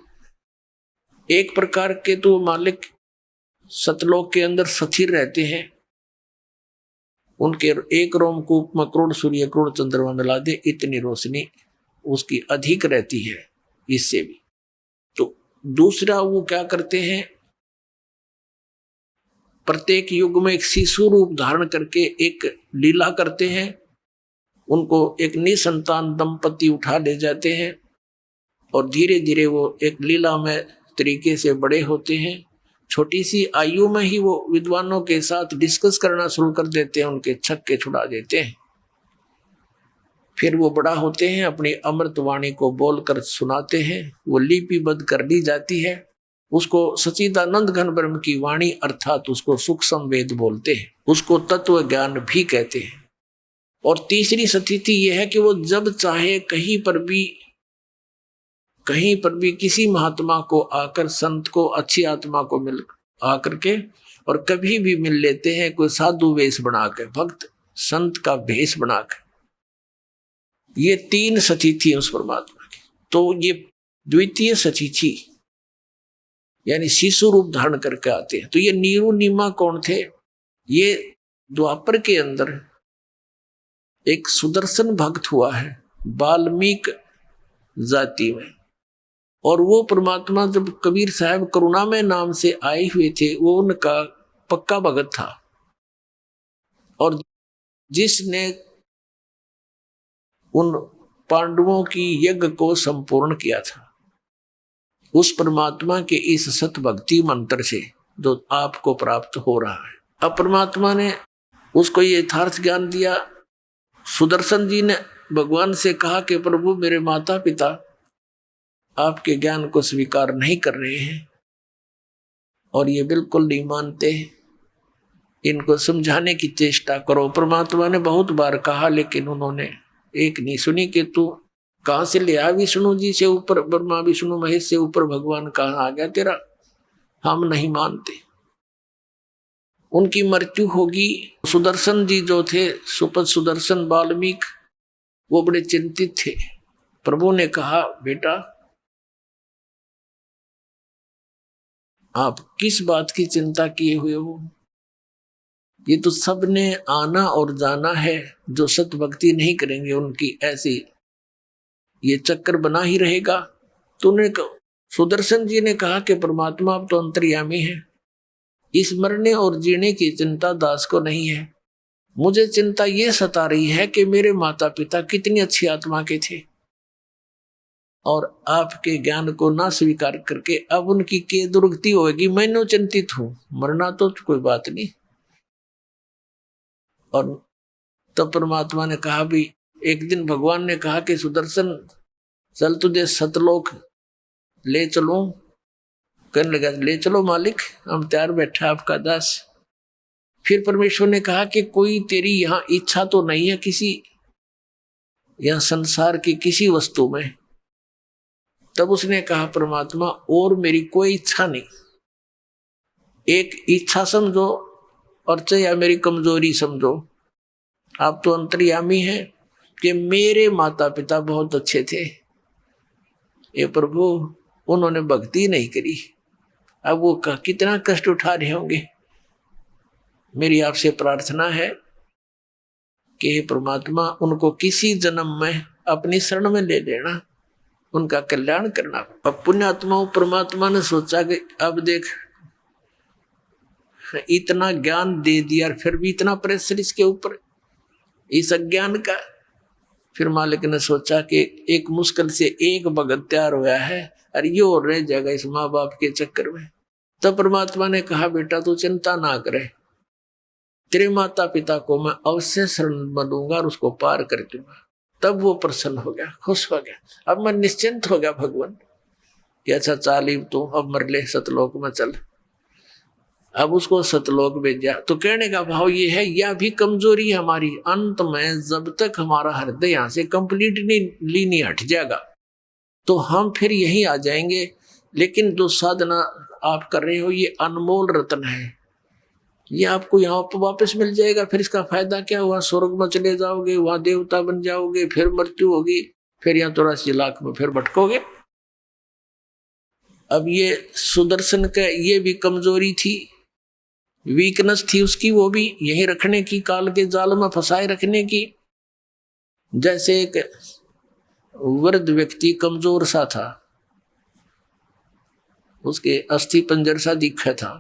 एक प्रकार के तो मालिक सतलोक के अंदर स्थिर रहते हैं, उनके एक रोमकूप में करोड़ सूर्य करोड़ चंद्रमा मिला दे इतनी रोशनी उसकी अधिक रहती है इससे भी। तो दूसरा वो क्या करते हैं, प्रत्येक युग में एक शिशु रूप धारण करके एक लीला करते हैं। उनको एक निसंतान दंपति उठा ले जाते हैं और धीरे धीरे वो एक लीला में तरीके से बड़े होते हैं। छोटी सी आयु में ही वो विद्वानों के साथ डिस्कस करना शुरू कर देते हैं, उनके छक्के छुड़ा देते हैं। फिर वो बड़ा होते हैं, अपनी अमृत वाणी को बोलकर सुनाते हैं। वो लिपिबद्ध कर दी जाती है, उसको सच्चिदानंद घन ब्रह्म की वाणी अर्थात उसको सूक्ष्म वेद बोलते हैं, उसको तत्व ज्ञान भी कहते हैं। और तीसरी स्थिति यह है कि वो जब चाहे कहीं पर भी किसी महात्मा को आकर, संत को, अच्छी आत्मा को मिल आकर के और कभी भी मिल लेते हैं, कोई साधु वेश बना के, भक्त संत का भेष बना के। ये 3 स्थिति है उस परमात्मा की। तो ये द्वितीय स्थिति यानी शिशु रूप धारण करके आते हैं। तो ये नीरू निम्मा कौन थे? ये द्वापर के अंदर एक सुदर्शन भक्त हुआ है, वाल्मीकि जाति में। और वो परमात्मा जब कबीर साहब करुणामय नाम से आए हुए थे, वो उनका पक्का भगत था। और जिसने उन पांडवों की यज्ञ को संपूर्ण किया था, उस परमात्मा के इस सत भक्ति मंत्र से जो आपको प्राप्त हो रहा है। अब परमात्मा ने उसको ये यथार्थ ज्ञान दिया। सुदर्शन जी ने भगवान से कहा कि प्रभु मेरे माता पिता आपके ज्ञान को स्वीकार नहीं कर रहे हैं और ये बिल्कुल नहीं मानते, इनको समझाने की चेष्टा करो। परमात्मा ने बहुत बार कहा, लेकिन उन्होंने एक नहीं सुनी कि तू कहाँ से ले आया, विष्णु जी से ऊपर ब्रह्मा विष्णु महेश से ऊपर भगवान कहाँ आ गया तेरा, हम नहीं मानते। उनकी मृत्यु होगी। सुदर्शन जी जो थे, सुपद सुदर्शन वाल्मीकि, वो बड़े चिंतित थे। प्रभु ने कहा बेटा आप किस बात की चिंता किए हुए हो, ये तो सबने आना और जाना है, जो सत भक्ति नहीं करेंगे उनकी ऐसी ये चक्कर बना ही रहेगा। तो सुदर्शन जी ने कहा कि परमात्मा आप तो अंतर्यामी है, इस मरने और जीने की चिंता दास को नहीं है, मुझे चिंता ये सता रही है कि मेरे माता पिता कितनी अच्छी आत्मा के थे और आपके ज्ञान को ना स्वीकार करके अब उनकी के दुर्गति होगी, मैं चिंतित हूं। मरना तो कोई बात नहीं। और तब परमात्मा ने कहा भी, एक दिन भगवान ने कहा कि सुदर्शन चल तुझे सतलोक ले चलो। कहने लगा ले चलो मालिक, हम तैयार बैठा आपका दास। फिर परमेश्वर ने कहा कि कोई तेरी यहाँ इच्छा तो नहीं है किसी यहाँ संसार की किसी वस्तु में। तब उसने कहा परमात्मा और मेरी कोई इच्छा नहीं, एक इच्छा समझो और चाहे मेरी कमजोरी समझो। आप तो अंतर्यामी हैं कि मेरे माता पिता बहुत अच्छे थे, ये प्रभु उन्होंने भक्ति नहीं करी, अब वो कितना कष्ट उठा रहे होंगे। मेरी आपसे प्रार्थना है कि हे परमात्मा उनको किसी जन्म में अपनी शरण में ले लेना, उनका कल्याण करना। अब पुण्यात्माओं परमात्मा ने सोचा कि अब देख इतना ज्ञान दे दिया फिर भी इतना प्रेशर इसके ऊपर, इस अज्ञान का। फिर मालिक ने सोचा कि एक मुश्किल से एक भगत तैयार हुआ है और ये और रह जाएगा इस माँ बाप के चक्कर में। तब परमात्मा ने कहा बेटा तू चिंता ना करे, तेरे माता पिता को मैं अवश्य शरण बनूंगा और उसको पार कर दूंगा। तब वो प्रसन्न हो गया, खुश हो गया। अब मैं निश्चिंत हो गया भगवान कि अच्छा चाली तू अब मर ले, सतलोक में चल। अब उसको सतलोक भेजा। तो कहने का भाव ये है, यह भी कमजोरी है हमारी। अंत में जब तक हमारा हृदय यहाँ से कंप्लीटली नहीं हट जाएगा तो हम फिर यहीं आ जाएंगे। लेकिन जो साधना आप कर रहे हो ये अनमोल रत्न है, ये आपको यहाँ पर वापस मिल जाएगा। फिर इसका फायदा क्या हुआ, स्वर्ग में चले जाओगे, वहां देवता बन जाओगे, फिर मृत्यु होगी, फिर यहाँ 84 लाख में फिर भटकोगे। अब ये सुदर्शन का ये भी कमजोरी थी, वीकनेस थी उसकी, वो भी यही रखने की, काल के जाल में फंसाए रखने की। जैसे एक वृद्ध व्यक्ति कमजोर सा था, उसके अस्थि पंजर सा दिखा था।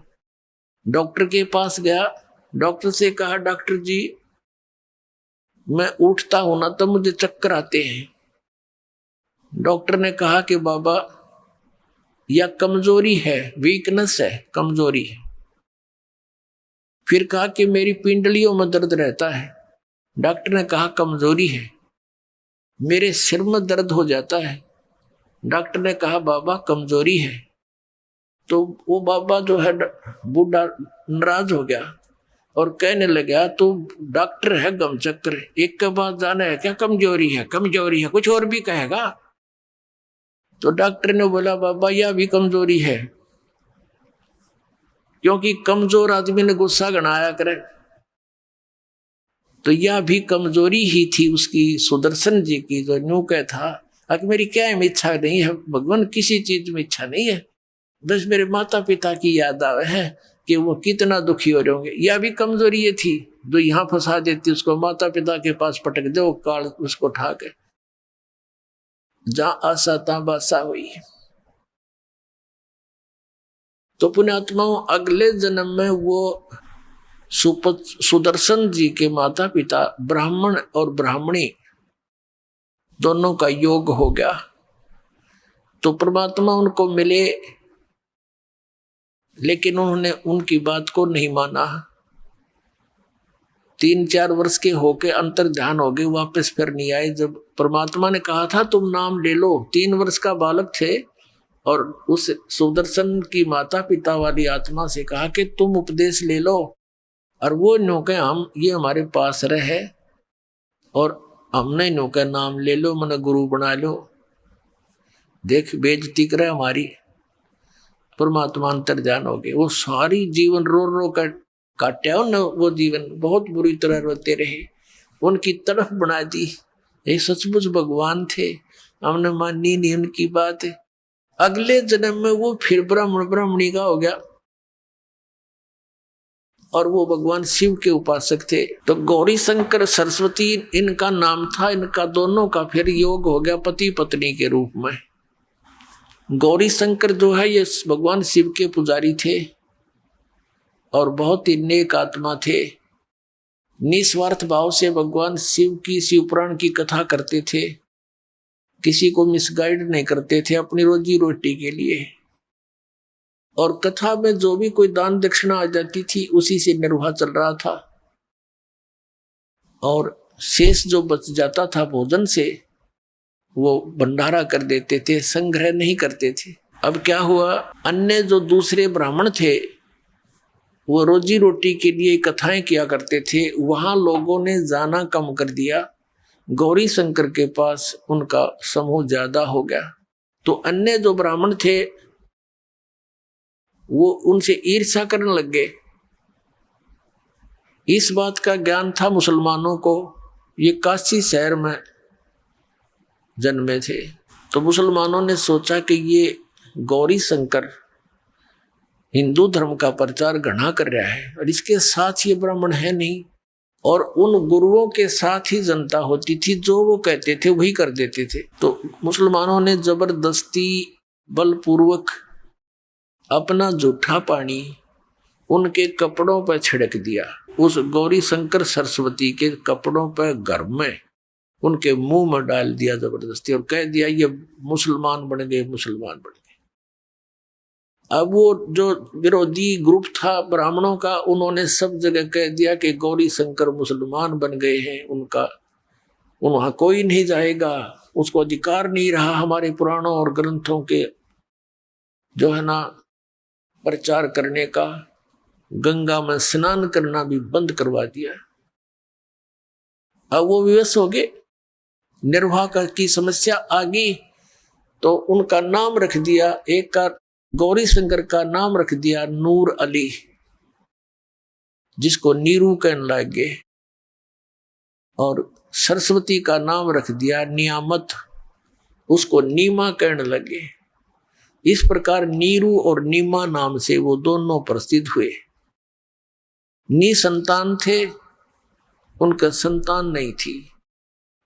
डॉक्टर के पास गया, डॉक्टर से कहा डॉक्टर जी मैं उठता हूं ना तो मुझे चक्कर आते हैं। डॉक्टर ने कहा कि बाबा यह कमजोरी है, वीकनेस है, कमजोरी है। फिर कहा कि मेरी पिंडलियों में दर्द रहता है। डॉक्टर ने कहा कमजोरी है। मेरे सिर में दर्द हो जाता है। डॉक्टर ने कहा बाबा कमजोरी है। तो वो बाबा जो है बूढ़ा नाराज हो गया और कहने लगा तो डॉक्टर है गमचक्र, एक के बाद जाना है क्या, कमजोरी है, कमजोरी है, कुछ और भी कहेगा। तो डॉक्टर ने बोला बाबा यह भी कमजोरी है, क्योंकि कमजोर आदमी ने गुस्सा गणाया करे। तो यह भी कमजोरी ही थी उसकी, सुदर्शन जी की, जो न्यू कह था कि मेरी क्या इच्छा नहीं है भगवान, किसी चीज में इच्छा नहीं है, बस मेरे माता पिता की याद आवे है कि वो कितना दुखी हो रहे होंगे। यह भी कमजोरी ये थी जो यहाँ फंसा देती उसको, माता पिता के पास पटक दे वो काल उसको उठा के। जहां आशा ता बासा हुई। तो पुण्यात्माओं, अगले जन्म में वो सुदर्शन जी के माता पिता ब्राह्मण और ब्राह्मणी दोनों का योग हो गया। तो परमात्मा उनको मिले, लेकिन उन्होंने उनकी बात को नहीं माना। 3-4 वर्ष के होके अंतर ध्यान हो गए, वापस फिर नहीं आए। जब परमात्मा ने कहा था तुम नाम ले लो, 3 वर्ष का बालक थे, और उस सुदर्शन की माता पिता वाली आत्मा से कहा कि तुम उपदेश ले लो, और वो नो के हम ये हमारे पास रहे और हमने नो का नाम ले लो, मने गुरु बना लो। देख बेइज्जती करे हमारी। परमात्मा अंतर ध्यान हो गए। वो सारी जीवन रो रो कर काटा न, वो जीवन बहुत बुरी तरह रोते रहे, उनकी तड़फ बना दी। ये सचमुच भगवान थे, हमने मानी नहीं उनकी बात। अगले जन्म में वो फिर ब्राह्मण ब्राह्मणी का हो गया, और वो भगवान शिव के उपासक थे। तो गौरी शंकर सरस्वती इनका नाम था। इनका दोनों का फिर योग हो गया पति पत्नी के रूप में। गौरी शंकर जो है ये भगवान शिव के पुजारी थे और बहुत ही नेक आत्मा थे। निस्वार्थ भाव से भगवान शिव की शिव पुराण की कथा करते थे, किसी को मिसगाइड नहीं करते थे अपनी रोजी रोटी के लिए। और कथा में जो भी कोई दान दक्षिणा आ जाती थी उसी से निर्वाह चल रहा था, और शेष जो बच जाता था भोजन से वो भंडारा कर देते थे, संग्रह नहीं करते थे। अब क्या हुआ, अन्य जो दूसरे ब्राह्मण थे वो रोजी रोटी के लिए कथाएं किया करते थे, वहां लोगों ने जाना कम कर दिया। गौरी शंकर के पास उनका समूह ज्यादा हो गया। तो अन्य जो ब्राह्मण थे वो उनसे ईर्ष्या करने लग गए। इस बात का ज्ञान था मुसलमानों को, ये काशी शहर में जन्मे थे। तो मुसलमानों ने सोचा कि ये गौरी शंकर हिंदू धर्म का प्रचार घना कर रहा है, और इसके साथ ये ब्राह्मण है नहीं। और उन गुरुओं के साथ ही जनता होती थी, जो वो कहते थे वही कर देते थे। तो मुसलमानों ने जबरदस्ती बलपूर्वक अपना जूठा पानी उनके कपड़ों पर छिड़क दिया। उस गौरी शंकर सरस्वती के कपड़ों पर घर में उनके मुंह में डाल दिया जबरदस्ती, और कह दिया ये मुसलमान बन गए, मुसलमान बन गए। अब वो जो विरोधी ग्रुप था ब्राह्मणों का, उन्होंने सब जगह कह दिया कि गौरी शंकर मुसलमान बन गए हैं, उनका वहां कोई नहीं जाएगा, उसको अधिकार नहीं रहा हमारे पुराणों और ग्रंथों के जो है ना प्रचार करने का। गंगा में स्नान करना भी बंद करवा दिया। अब वो विवश हो गए, निर्वाह की समस्या आ गई, तो उनका नाम रख दिया, एक का गौरी शंकर का नाम रख दिया नूर अली, जिसको नीरू कहने लग गए, और सरस्वती का नाम रख दिया नियामत, उसको नीमा कहने लगे। इस प्रकार नीरू और नीमा नाम से वो दोनों प्रसिद्ध हुए। निसंतान थे, उनका संतान नहीं थी।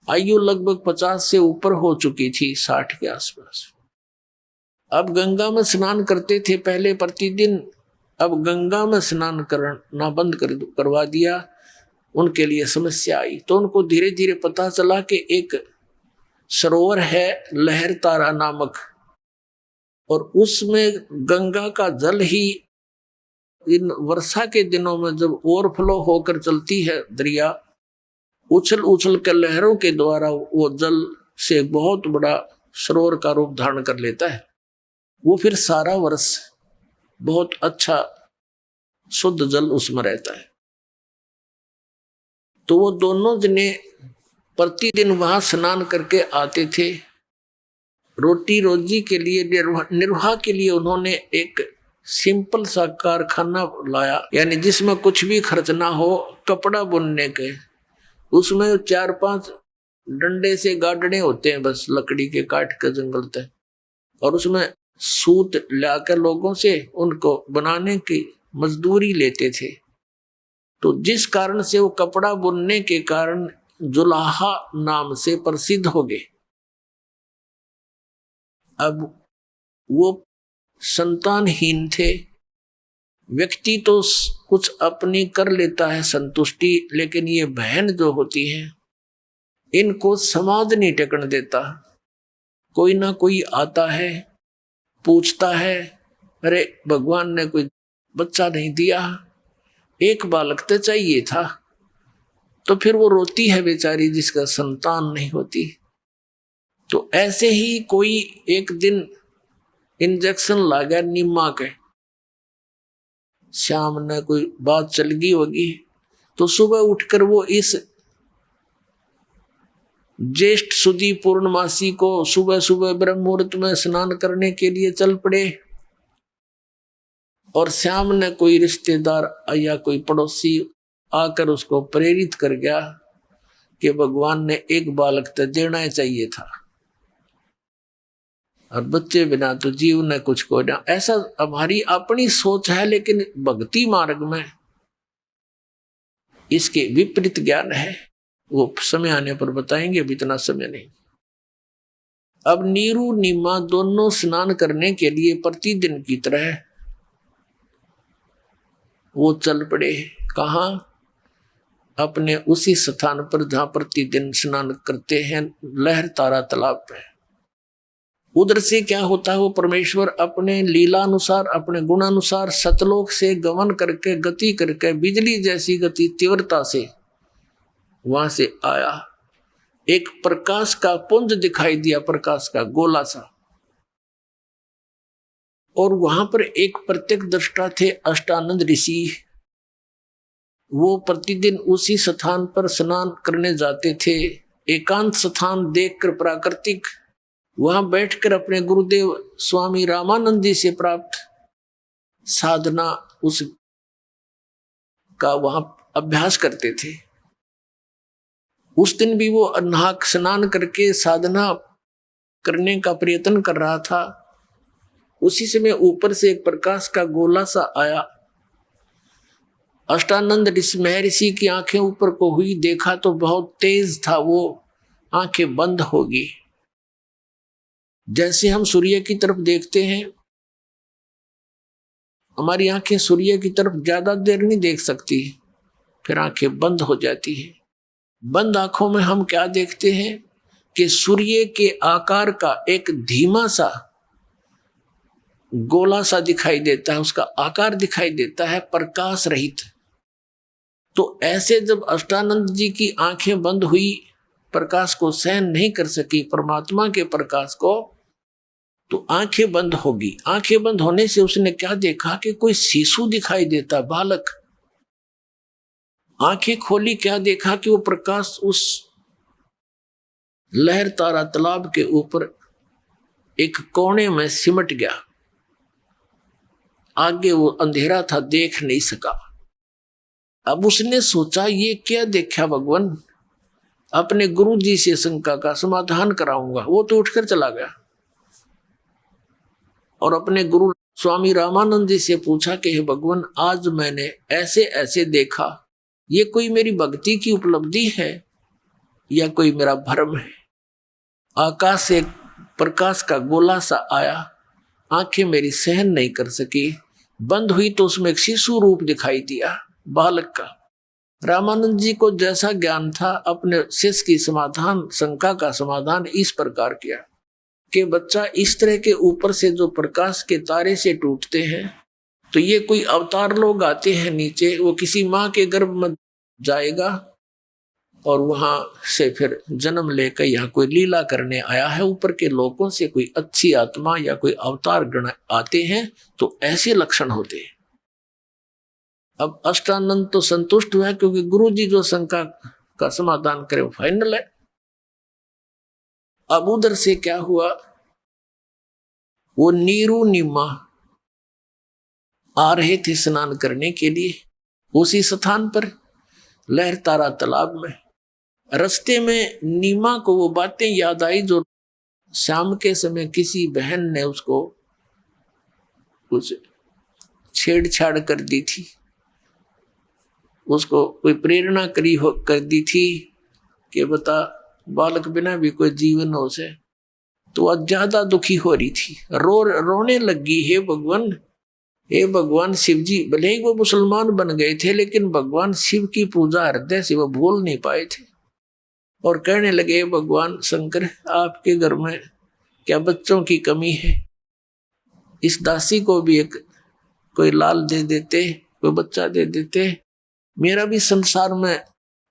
आयु लगभग 50 से ऊपर हो चुकी थी, 60 के आसपास। अब गंगा में स्नान करते थे पहले प्रतिदिन, अब गंगा में स्नान करना बंद करवा दिया। उनके लिए समस्या आई। तो उनको धीरे धीरे पता चला कि एक सरोवर है लहर तारा नामक, और उसमें गंगा का जल ही इन वर्षा के दिनों में जब ओवरफ्लो होकर चलती है दरिया, उछल उछल कर लहरों के द्वारा वो जल से बहुत बड़ा सरोवर का रूप धारण कर लेता है। वो फिर सारा वर्ष बहुत अच्छा शुद्ध जल उसमें रहता है। तो वो दोनों जने प्रतिदिन वहां स्नान करके आते थे। रोटी रोजी के लिए, निर्वाह के लिए उन्होंने एक सिंपल सा कारखाना लाया, यानी जिसमें कुछ भी खर्च ना हो, कपड़ा बुनने के। उसमें 4-5 डंडे से गाडने होते हैं, बस लकड़ी के काट के जंगल तक, और उसमें सूत लाकर लोगों से उनको बनाने की मजदूरी लेते थे। तो जिस कारण से वो कपड़ा बुनने के कारण जुलाहा नाम से प्रसिद्ध हो गए। अब वो संतानहीन थे। व्यक्ति तो कुछ अपनी कर लेता है संतुष्टि, लेकिन ये बहन जो होती है इनको समाज नहीं टेकन देता। कोई ना कोई आता है, पूछता है, अरे भगवान ने कोई बच्चा नहीं दिया, एक बालक तो चाहिए था। तो फिर वो रोती है बेचारी जिसका संतान नहीं होती। तो ऐसे ही कोई एक दिन इंजेक्शन ला गया नीमा के, शाम ने कोई बात चल गई होगी, तो सुबह उठकर वो इस ज्येष्ठ सुदी पूर्णमासी को सुबह सुबह ब्रह्म मुहूर्त में स्नान करने के लिए चल पड़े। और श्याम ने कोई रिश्तेदार या कोई पड़ोसी आकर उसको प्रेरित कर गया कि भगवान ने एक बालक तो देना ही चाहिए था, और बच्चे बिना तो जीव ने कुछ को ना। ऐसा हमारी अपनी सोच है, लेकिन भक्ति मार्ग में इसके विपरीत ज्ञान है। वो समय आने पर बताएंगे, अभी इतना समय नहीं। अब नीरू नीमा दोनों स्नान करने के लिए प्रतिदिन की तरह वो चल पड़े। कहाँ? अपने उसी स्थान पर जहां प्रतिदिन स्नान करते हैं, लहर तारा तालाब पे। उधर से क्या होता है, वो परमेश्वर अपने लीला अनुसार, अपने गुणानुसार सतलोक से गमन करके, गति करके, बिजली जैसी गति तीव्रता से वहां से आया। एक प्रकाश का पुंज दिखाई दिया, प्रकाश का गोला सा। और वहां पर एक प्रत्यक्ष दृष्टा थे अष्टानंद ऋषि। वो प्रतिदिन उसी स्थान पर स्नान करने जाते थे। एकांत स्थान देखकर प्राकृतिक, वहां बैठकर अपने गुरुदेव स्वामी रामानंद जी से प्राप्त साधना उस का वहां अभ्यास करते थे। उस दिन भी वो नाहक स्नान करके साधना करने का प्रयत्न कर रहा था। उसी समय ऊपर से एक प्रकाश का गोला सा आया। अष्टानंद महर्षि की आंखें ऊपर को हुई, देखा तो बहुत तेज था, वो आंखें बंद होगी। जैसे हम सूर्य की तरफ देखते हैं, हमारी आंखें सूर्य की तरफ ज्यादा देर नहीं देख सकती, फिर आंखें बंद हो जाती है। बंद आंखों में हम क्या देखते हैं कि सूर्य के आकार का एक धीमा सा गोला सा दिखाई देता है, उसका आकार दिखाई देता है, प्रकाश रहित। तो ऐसे जब अष्टानंद जी की आंखें बंद हुई, प्रकाश को सहन नहीं कर सकी, परमात्मा के प्रकाश को, तो आंखें बंद होगी। आंखें बंद होने से उसने क्या देखा कि कोई शिशु दिखाई देता, बालक। आंखें खोली, क्या देखा कि वो प्रकाश उस लहर तारा तालाब के ऊपर एक कोने में सिमट गया। आगे वो अंधेरा था, देख नहीं सका। अब उसने सोचा ये क्या देखा भगवान, अपने गुरु जी से शंका का समाधान कराऊंगा। वो तो उठकर चला गया और अपने गुरु स्वामी रामानंद जी से पूछा कि हे भगवान, आज मैंने ऐसे ऐसे देखा, ये कोई मेरी भक्ति की उपलब्धि है या कोई मेरा भ्रम है? आकाश से प्रकाश का गोला सा आया, आंखें मेरी सहन नहीं कर सकी, बंद हुई तो उसमें एक शिशु रूप दिखाई दिया, बालक का। रामानंद जी को जैसा ज्ञान था, अपने शिष्य की समाधान, शंका का समाधान इस प्रकार किया कि बच्चा, इस तरह के ऊपर से जो प्रकाश के तारे से टूटते हैं, तो ये कोई अवतार लोग आते हैं नीचे, वो किसी माँ के गर्भ में जाएगा और वहां से फिर जन्म लेकर यहाँ कोई लीला करने आया है। ऊपर के लोगों से कोई अच्छी आत्मा या कोई अवतार गण आते हैं, तो ऐसे लक्षण होते हैं। अब अष्टानंद तो संतुष्ट हुआ, क्योंकि गुरु जी जो शंका का समाधान करे वो फाइनल है। अब उधर से क्या हुआ, वो नीरू नीमा आ रहे थे स्नान करने के लिए उसी स्थान पर, लहर तारा तालाब में। रास्ते में नीमा को वो बातें याद आई जो शाम के समय किसी बहन ने उसको कुछ छेड़छाड़ कर दी थी, उसको कोई प्रेरणा कर दी थी कि बता, बालक बिना भी कोई जीवन हो से। तो आज ज्यादा दुखी हो रही थी, रोने लगी, हे भगवान शिव जी। भले ही वो मुसलमान बन गए थे, लेकिन भगवान शिव की पूजा हृदय से वो भूल नहीं पाए थे। और कहने लगे, हे भगवान शंकर, आपके घर में क्या बच्चों की कमी है? इस दासी को भी एक कोई लाल दे देते, कोई बच्चा दे देते, मेरा भी संसार में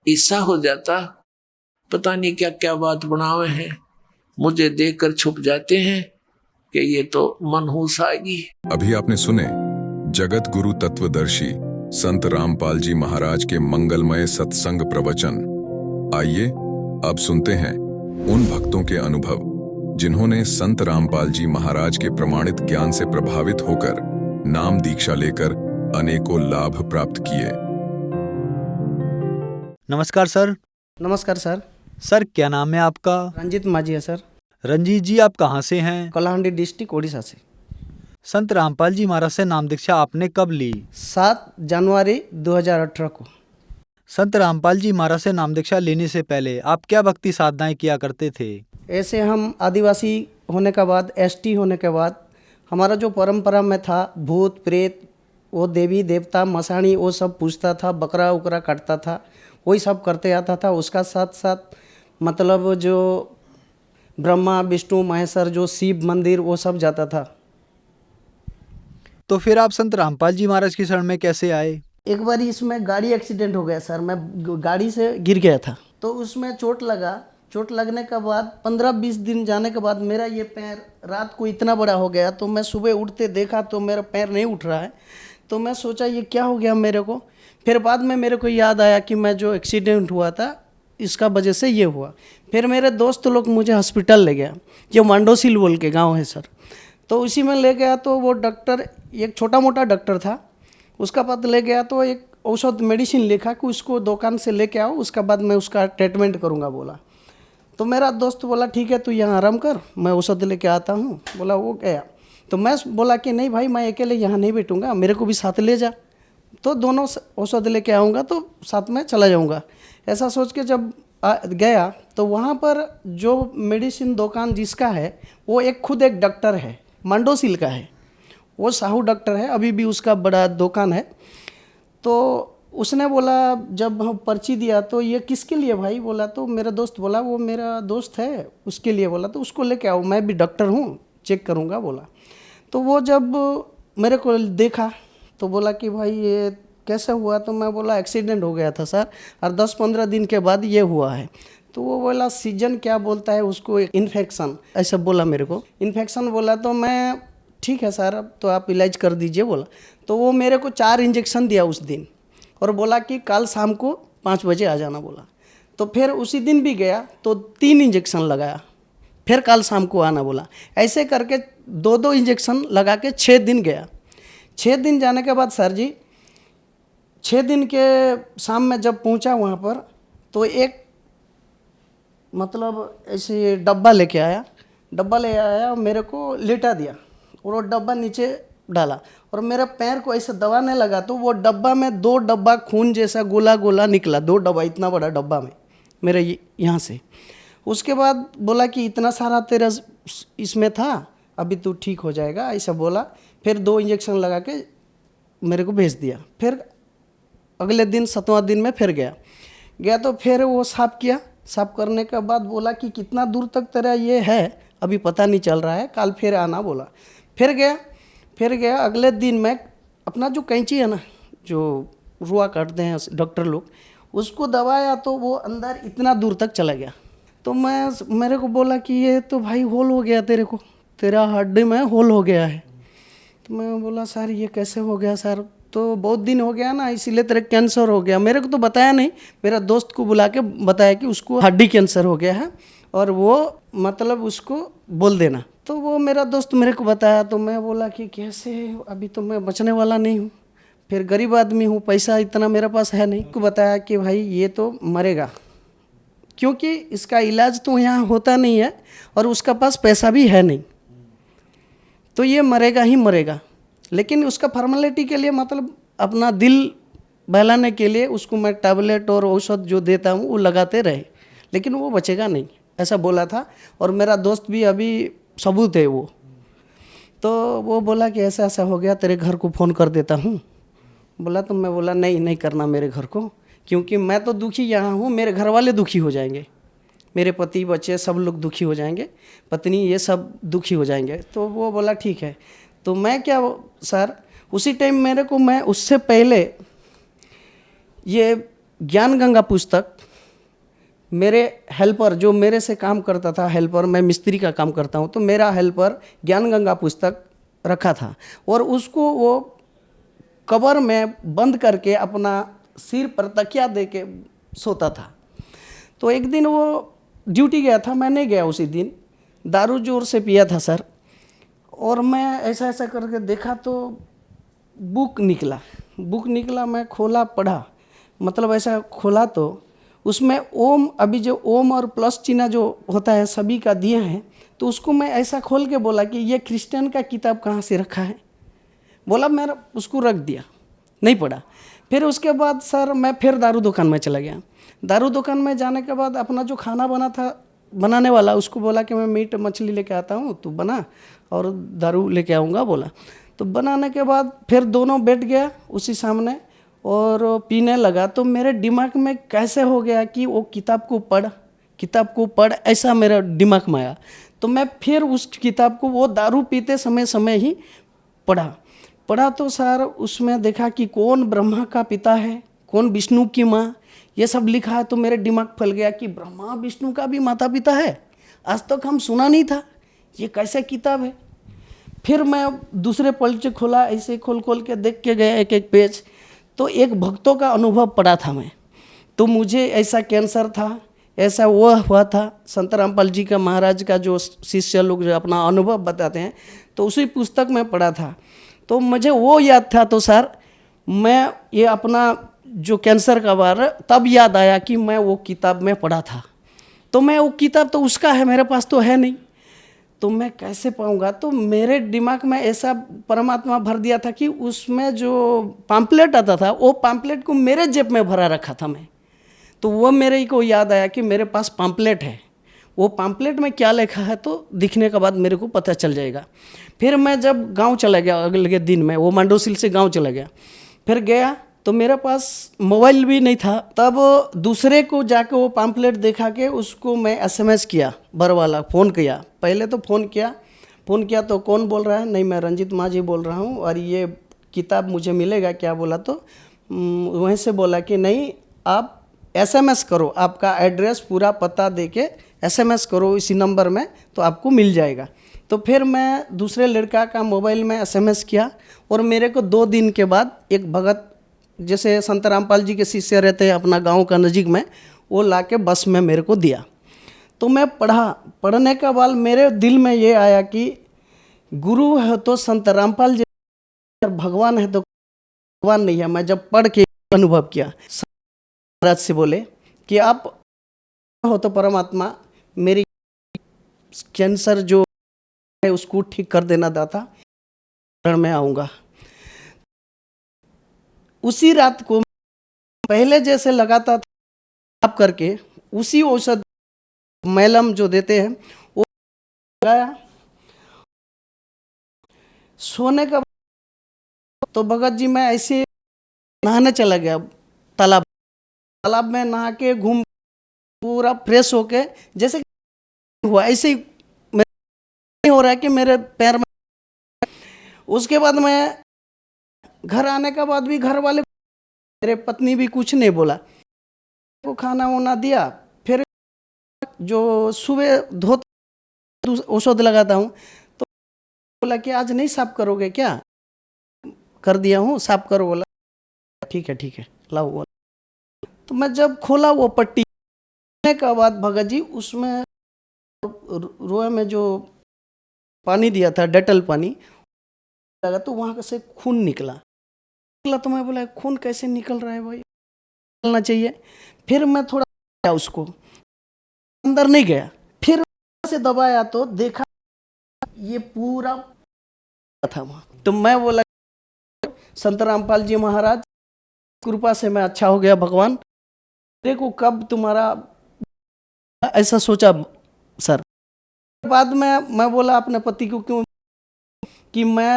हिस्सा हो जाता। पता नहीं क्या क्या बात बनावे हैं, मुझे देखकर छुप जाते हैं कि ये तो मनहूस आएगी। अभी आपने सुने जगत गुरु तत्वदर्शी संत रामपाल जी महाराज के मंगलमय सत्संग प्रवचन। आइए अब सुनते हैं उन भक्तों के अनुभव जिन्होंने संत रामपाल जी महाराज के प्रमाणित ज्ञान से प्रभावित होकर नाम दीक्षा लेकर अनेकों लाभ प्राप्त किए। नमस्कार सर। नमस्कार सर। सर क्या नाम है आपका? रंजीत माझी है सर। रंजीत जी, आप कहाँ से हैं? कलाहांडी डिस्ट्रिक्ट ओडिशा से। संत रामपाल जी महाराज से नाम दीक्षा आपने कब ली? 7 जनवरी 2018 को। संत रामपाल जी महाराज से नाम दीक्षा लेने से पहले आप क्या भक्ति साधनाएं किया करते थे? ऐसे हम आदिवासी होने के बाद, एसटी होने के बाद, हमारा जो परंपरा में था, भूत प्रेत, वो देवी देवता मसाणी, वो सब पूछता था, बकरा उकरा काटता था, वही सब करते आता था। उसका साथ साथ मतलब जो ब्रह्मा विष्णु महेश्वर, जो शिव मंदिर, वो सब जाता था। तो फिर आप संत रामपाल जी महाराज की शरण में कैसे आए? एक बार इसमें गाड़ी एक्सीडेंट हो गया सर। मैं गाड़ी से गिर गया था, तो उसमें चोट लगा। चोट लगने के बाद 15-20 दिन जाने के बाद मेरा ये पैर रात को इतना बड़ा हो गया, तो मैं सुबह उठते देखा तो मेरा पैर नहीं उठ रहा है। तो मैं सोचा ये क्या हो गया मेरे को। फिर बाद में मेरे को याद आया कि मैं जो एक्सीडेंट हुआ था इसका वजह से ये हुआ। फिर मेरे दोस्त लोग मुझे हॉस्पिटल ले गया, जो मांडोसिल बोल के गांव है सर। तो उसी में ले गया, तो वो डॉक्टर एक छोटा मोटा डॉक्टर था, उसका पास ले गया तो एक औषध मेडिसिन लिखा कि उसको दुकान से लेके आओ, उसका बाद मैं उसका ट्रीटमेंट करूँगा बोला। तो मेरा दोस्त बोला ठीक है तू यहाँ आराम कर, मैं औषध लेके आता हूँ बोला। वो गया, तो मैं बोला कि नहीं भाई मैं अकेले यहाँ नहीं बैठूँगा, मेरे को भी साथ ले जा, तो दोनों औषध लेके आऊँगा तो साथ में चला जाऊँगा। ऐसा सोच के जब गया तो वहाँ पर जो मेडिसिन दुकान जिसका है वो खुद एक डॉक्टर है, मंडोसिल का है, वो साहू डॉक्टर है, अभी भी उसका बड़ा दुकान है। तो उसने बोला, जब हम पर्ची दिया तो ये किसके लिए भाई बोला, तो मेरा दोस्त बोला वो मेरा दोस्त है उसके लिए बोला, तो उसको लेके आओ, मैं भी डॉक्टर हूँ, चेक करूँगा बोला। तो वो जब मेरे को देखा तो बोला कि भाई ये कैसे हुआ, तो मैं बोला एक्सीडेंट हो गया था सर, और 10-15 दिन के बाद ये हुआ है। तो वो बोला सीजन क्या बोलता है उसको, इन्फेक्शन ऐसा बोला मेरे को, इन्फेक्शन बोला। तो मैं ठीक है सर अब तो आप इलाज कर दीजिए बोला। तो वो मेरे को 4 इंजेक्शन दिया उस दिन और बोला कि कल शाम को 5 बजे आ जाना बोला। तो फिर उसी दिन भी गया तो 3 इंजेक्शन लगाया, फिर कल शाम को आना बोला। ऐसे करके 2-2 इंजेक्शन लगा के 6 दिन गया। 6 दिन जाने के बाद सर जी 6 दिन के शाम में जब पहुंचा वहाँ पर, तो एक मतलब ऐसे डब्बा लेके आया, डब्बा ले आया मेरे को लेटा दिया और वो डब्बा नीचे डाला और मेरे पैर को ऐसे दबाने लगा। तो वो डब्बा में 2 डब्बा खून जैसा गोला गोला निकला, 2 डब्बा, इतना बड़ा डब्बा में मेरे यहाँ से। उसके बाद बोला कि इतना सारा तेरा इसमें था, अभी तू ठीक हो जाएगा ऐसा बोला। फिर 2 इंजेक्शन लगा के मेरे को भेज दिया। फिर अगले दिन 7वां दिन में फिर गया तो फिर वो साफ़ किया। साफ़ करने के बाद बोला कि कितना दूर तक तेरा ये है अभी पता नहीं चल रहा है, कल फिर आना बोला। फिर गया अगले दिन मैं अपना जो कैंची है ना, जो रुआ काटते हैं डॉक्टर लोग, उसको दबाया तो वो अंदर इतना दूर तक चला गया। तो मेरे को बोला कि ये तो भाई होल हो गया तेरा हड्डी में होल हो गया है। तो मैं बोला सर ये कैसे हो गया सर, तो बहुत दिन हो गया ना इसीलिए तेरे कैंसर हो गया। मेरे को तो बताया नहीं, मेरा दोस्त को बुला के बताया कि उसको हड्डी कैंसर हो गया है और वो मतलब उसको बोल देना। तो वो मेरा दोस्त मेरे को बताया, तो मैं बोला कि कैसे, अभी तो मैं बचने वाला नहीं हूँ, फिर गरीब आदमी हूँ, पैसा इतना मेरे पास है नहीं। को बताया कि भाई ये तो मरेगा, क्योंकि इसका इलाज तो यहाँ होता नहीं है और उसका पास पैसा भी है नहीं, तो ये मरेगा ही मरेगा। लेकिन उसका फॉर्मेलिटी के लिए मतलब अपना दिल बहलाने के लिए उसको मैं टैबलेट और औषध जो देता हूँ वो लगाते रहे, लेकिन वो बचेगा नहीं। ऐसा बोला था। और मेरा दोस्त भी अभी सबूत है वो। तो वो बोला कि ऐसा ऐसा हो गया, तेरे घर को फ़ोन कर देता हूँ। बोला तो मैं बोला नहीं करना मेरे घर को, क्योंकि मैं तो दुखी यहाँ हूँ, मेरे घर वाले दुखी हो जाएंगे, मेरे पति बच्चे सब लोग दुखी हो जाएंगे, पत्नी ये सब दुखी हो जाएंगे। तो वो बोला ठीक है। तो मैं क्या सर, उसी टाइम मेरे को, मैं उससे पहले ये ज्ञान गंगा पुस्तक, मेरे हेल्पर जो मेरे से काम करता था, हेल्पर, मैं मिस्त्री का काम करता हूँ, तो मेरा हेल्पर ज्ञान गंगा पुस्तक रखा था और उसको वो कवर में बंद करके अपना सिर पर तकिया दे के सोता था। तो एक दिन वो ड्यूटी गया था, मैं नहीं गया उसी दिन, दारू जोर से पिया था सर। और मैं ऐसा ऐसा करके देखा तो बुक निकला, मैं खोला, पढ़ा, मतलब ऐसा खोला तो उसमें ओम, अभी जो ओम और प्लस चिन्ह जो होता है सभी का दिए हैं, तो उसको मैं ऐसा खोल के बोला कि ये क्रिश्चियन का किताब कहाँ से रखा है। बोला, मैं उसको रख दिया, नहीं पढ़ा। फिर उसके बाद सर मैं फिर दारू दुकान में चला गया। दारू दुकान में जाने के बाद अपना जो खाना बना था, बनाने वाला, उसको बोला कि मैं मीट मछली लेके आता हूँ, तू बना और दारू लेके आऊँगा, बोला। तो बनाने के बाद फिर दोनों बैठ गया उसी सामने और पीने लगा। तो मेरे दिमाग में कैसे हो गया कि वो किताब को पढ़, ऐसा मेरा दिमाग में आया। तो मैं फिर उस किताब को वो दारू पीते समय ही पढ़ा तो सर उसमें देखा कि कौन ब्रह्मा का पिता है, कौन विष्णु की माँ, ये सब लिखा है। तो मेरे दिमाग फैल गया कि ब्रह्मा विष्णु का भी माता पिता है, आज तक हम सुना नहीं था, ये कैसे किताब है। फिर मैं दूसरे पल्चे खोला, ऐसे खोल के देख के गया एक एक पेज। तो एक भक्तों का अनुभव पढ़ा था मैं, तो मुझे ऐसा कैंसर था, ऐसा वो हुआ था। संत रामपाल जी का, महाराज का जो शिष्य लोग जो अपना अनुभव बताते हैं, तो उसी पुस्तक में पढ़ा था। तो मुझे वो याद था। तो सर मैं ये अपना जो कैंसर का बार तब याद आया कि मैं वो किताब में पढ़ा था। तो मैं वो किताब तो उसका है, मेरे पास तो है नहीं, तो मैं कैसे पाऊंगा। तो मेरे दिमाग में ऐसा परमात्मा भर दिया था कि उसमें जो पैम्पलेट आता था, वो पैम्पलेट को मेरे जेब में भरा रखा था मैं। तो वो मेरे को याद आया कि मेरे पास पैम्पलेट है, वो पैम्पलेट में क्या लिखा है तो दिखने के बाद मेरे को पता चल जाएगा। फिर मैं जब गांव चला गया, अगले दिन में वो मंडोसिल से गांव चला गया, फिर गया तो मेरे पास मोबाइल भी नहीं था। तब दूसरे को जाके वो पैम्पलेट दिखा के उसको मैं एसएमएस किया, बर वाला फ़ोन किया। पहले तो फ़ोन किया तो कौन बोल रहा है, नहीं मैं रंजीत माझी बोल रहा हूँ और ये किताब मुझे मिलेगा क्या, बोला। तो वहीं से बोला कि नहीं, आप एसएमएस करो, आपका एड्रेस पूरा पता दे के एसएमएस करो इसी नंबर में, तो आपको मिल जाएगा। तो फिर मैं दूसरे लड़का का मोबाइल में एसएमएस किया और मेरे को 2 दिन के बाद एक भगत, जैसे संत रामपाल जी के शिष्य रहते हैं अपना गांव का नज़दीक में, वो लाके बस में मेरे को दिया। तो मैं पढ़ने का बाद मेरे दिल में ये आया कि गुरु है तो संत रामपाल जी, भगवान है तो भगवान नहीं है। मैं जब पढ़ के अनुभव किया, महाराज से बोले कि आप हो तो परमात्मा, मेरी कैंसर जो है उसको ठीक कर देना दाता, मैं आऊँगा। उसी रात को पहले जैसे लगाता था आप करके, उसी औषध मैलम जो देते हैं वो लगाया। सोने का तो भगत जी मैं ऐसे नहाने चला गया तालाब में, नहा के घूम पूरा फ्रेश होके जैसे हुआ, ऐसे ही हो रहा है कि मेरे पैर में। उसके बाद मैं घर आने के बाद भी घर वाले, मेरे पत्नी भी कुछ नहीं बोला, को खाना वाना दिया। फिर जो सुबह धोते औषध लगाता हूँ तो बोला कि आज नहीं साफ करोगे क्या, कर दिया हूँ साफ करो। बोला ठीक है लाओ। बोला तो मैं जब खोला वो पट्टी के बाद भगत जी उसमें रोए में जो पानी दिया था, डेटल पानी लगा, तो वहाँ से खून निकला। तो मैं बोला खून कैसे निकल रहा है भाई, निकलना चाहिए। फिर मैं थोड़ा उसको अंदर नहीं गया, फिर से दबाया तो देखा ये पूरा था वहाँ। तो मैं बोला संत रामपाल जी महाराज कृपा से मैं अच्छा हो गया, भगवान देखो कब तुम्हारा, ऐसा सोचा सर। बाद में मैं बोला अपने पति को क्यों कि मैं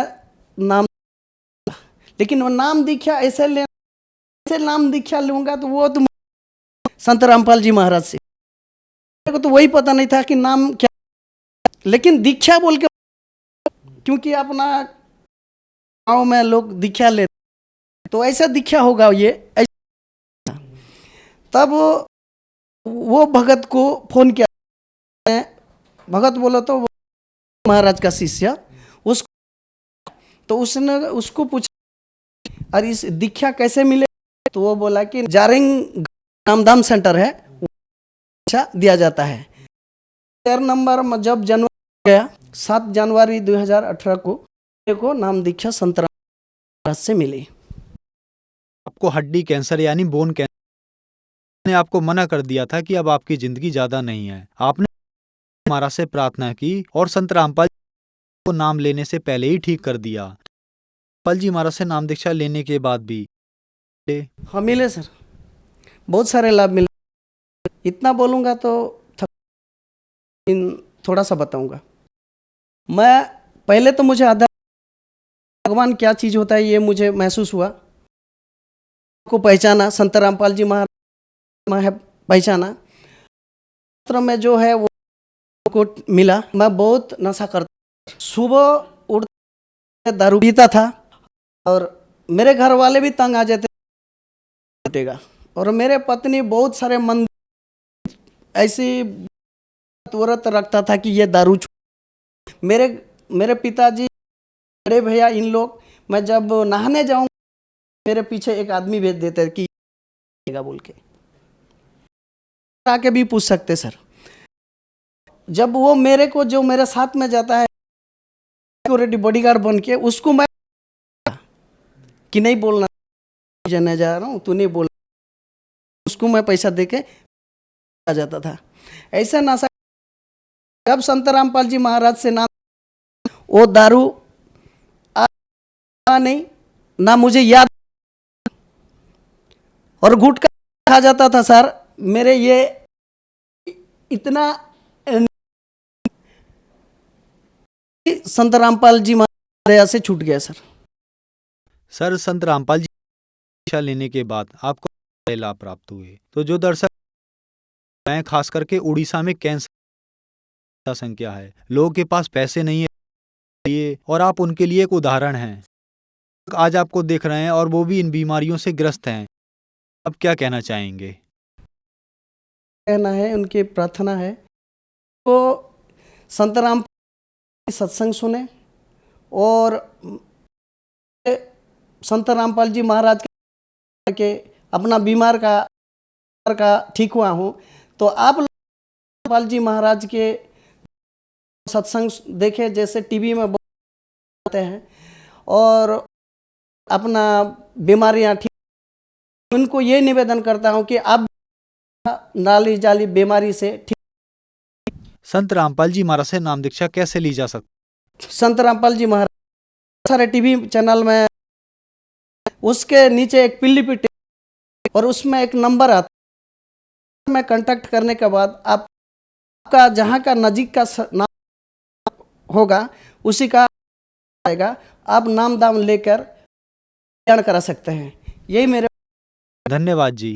नाम, लेकिन वो नाम दीक्षा ऐसे नाम दीक्षा लूँगा तो वो तो संत रामपाल जी महाराज से, मेरे को तो वही पता नहीं था कि नाम क्या, लेकिन दीक्षा बोल के, क्योंकि अपना गाँव में लोग दीक्षा लेते तो ऐसा दीक्षा होगा ये ऐसा। तब वो भगत को फोन किया, भगत बोला तो महाराज का शिष्य, उसको तो उसने उसको पूछा अरे इस दीक्षा कैसे मिले, तो वो बोला कि जारिंग नामधाम सेंटर है, अच्छा दिया जाता है। 13 नंबर में जब जनवरी गया, 7 जनवरी 2018 को मेरे को नाम दीक्षा संत रामपाल से मिली। आपको हड्डी कैंसर यानी बोन कैंसर ने आपको मना कर दिया था कि अब आपकी जिंदगी ज्यादा नहीं है। आपने महाराज से प्रार्थना की और संत रामपाल को नाम लेने से पहले ही ठीक कर दिया। रामपाल जी महाराज से नाम दीक्षा लेने के बाद भी हाँ मिले सर, बहुत सारे लाभ मिले। इतना बोलूँगा तो थोड़ा सा बताऊँगा। मैं पहले तो मुझे आधा भगवान क्या चीज़ होता है ये मुझे महसूस हुआ, को पहचाना, संत रामपाल जी महाराज पहचाना, में जो है वो को मिला। मैं बहुत नशा करता, सुबह उठ दारू पीता था और मेरे घर वाले भी तंग आ जाते, और मेरे पत्नी बहुत सारे मंदिर ऐसी तुरंत रखता था कि ये दारू मेरे पिताजी, बड़े भैया, इन लोग, मैं जब नहाने जाऊँ मेरे पीछे एक आदमी भेज देते कि बोल के, आके भी पूछ सकते सर। जब वो मेरे को जो मेरे साथ में जाता है सिक्योरिटी बॉडीगार्ड बन के, उसको मैं कि नहीं बोलना, जाने जा रहा हूँ तू नहीं बोल, उसको मैं पैसा दे के आ जाता था। ऐसा नशा जब संत रामपाल जी महाराज से नाम, वो दारू नहीं ना मुझे याद, और गुटखा खा जाता था सर। मेरे ये इतना संत रामपाल जी महाराज दया से छूट गया सर। सर संत रामपाल जी दीक्षा लेने के बाद आपको लाभ प्राप्त हुए, तो जो दर्शक मैं खास करके उड़ीसा में कैंसर संख्या है, लोगों के पास पैसे नहीं है और आप उनके लिए एक उदाहरण हैं। आज आपको देख रहे हैं और वो भी इन बीमारियों से ग्रस्त हैं, अब क्या कहना चाहेंगे? कहना है, उनकी प्रार्थना है वो संत रामपाल सत्संग सुने और संत रामपाल जी महाराज के अपना बीमार का ठीक हुआ हूँ, तो आप रामपाल जी महाराज के सत्संग देखे, जैसे टीवी में आते हैं, और अपना बीमारियाँ ठीक, उनको ये निवेदन करता हूँ कि आप नाली जाली बीमारी से ठीक। संत रामपाल जी महाराज से नाम दीक्षा कैसे ली जा सकती? संत रामपाल जी महाराज सारे टीवी चैनल में, उसके नीचे एक पीली पिट और उसमें एक नंबर आता में कांटेक्ट करने के बाद आपका जहाँ का नजीक का नाम होगा उसी का आएगा, आप नाम दाम लेकर कल्याण करा सकते हैं। यही मेरे धन्यवाद जी।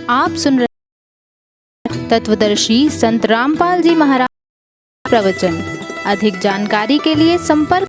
आप सुन रहे तत्वदर्शी संत रामपाल जी महाराज प्रवचन। अधिक जानकारी के लिए संपर्क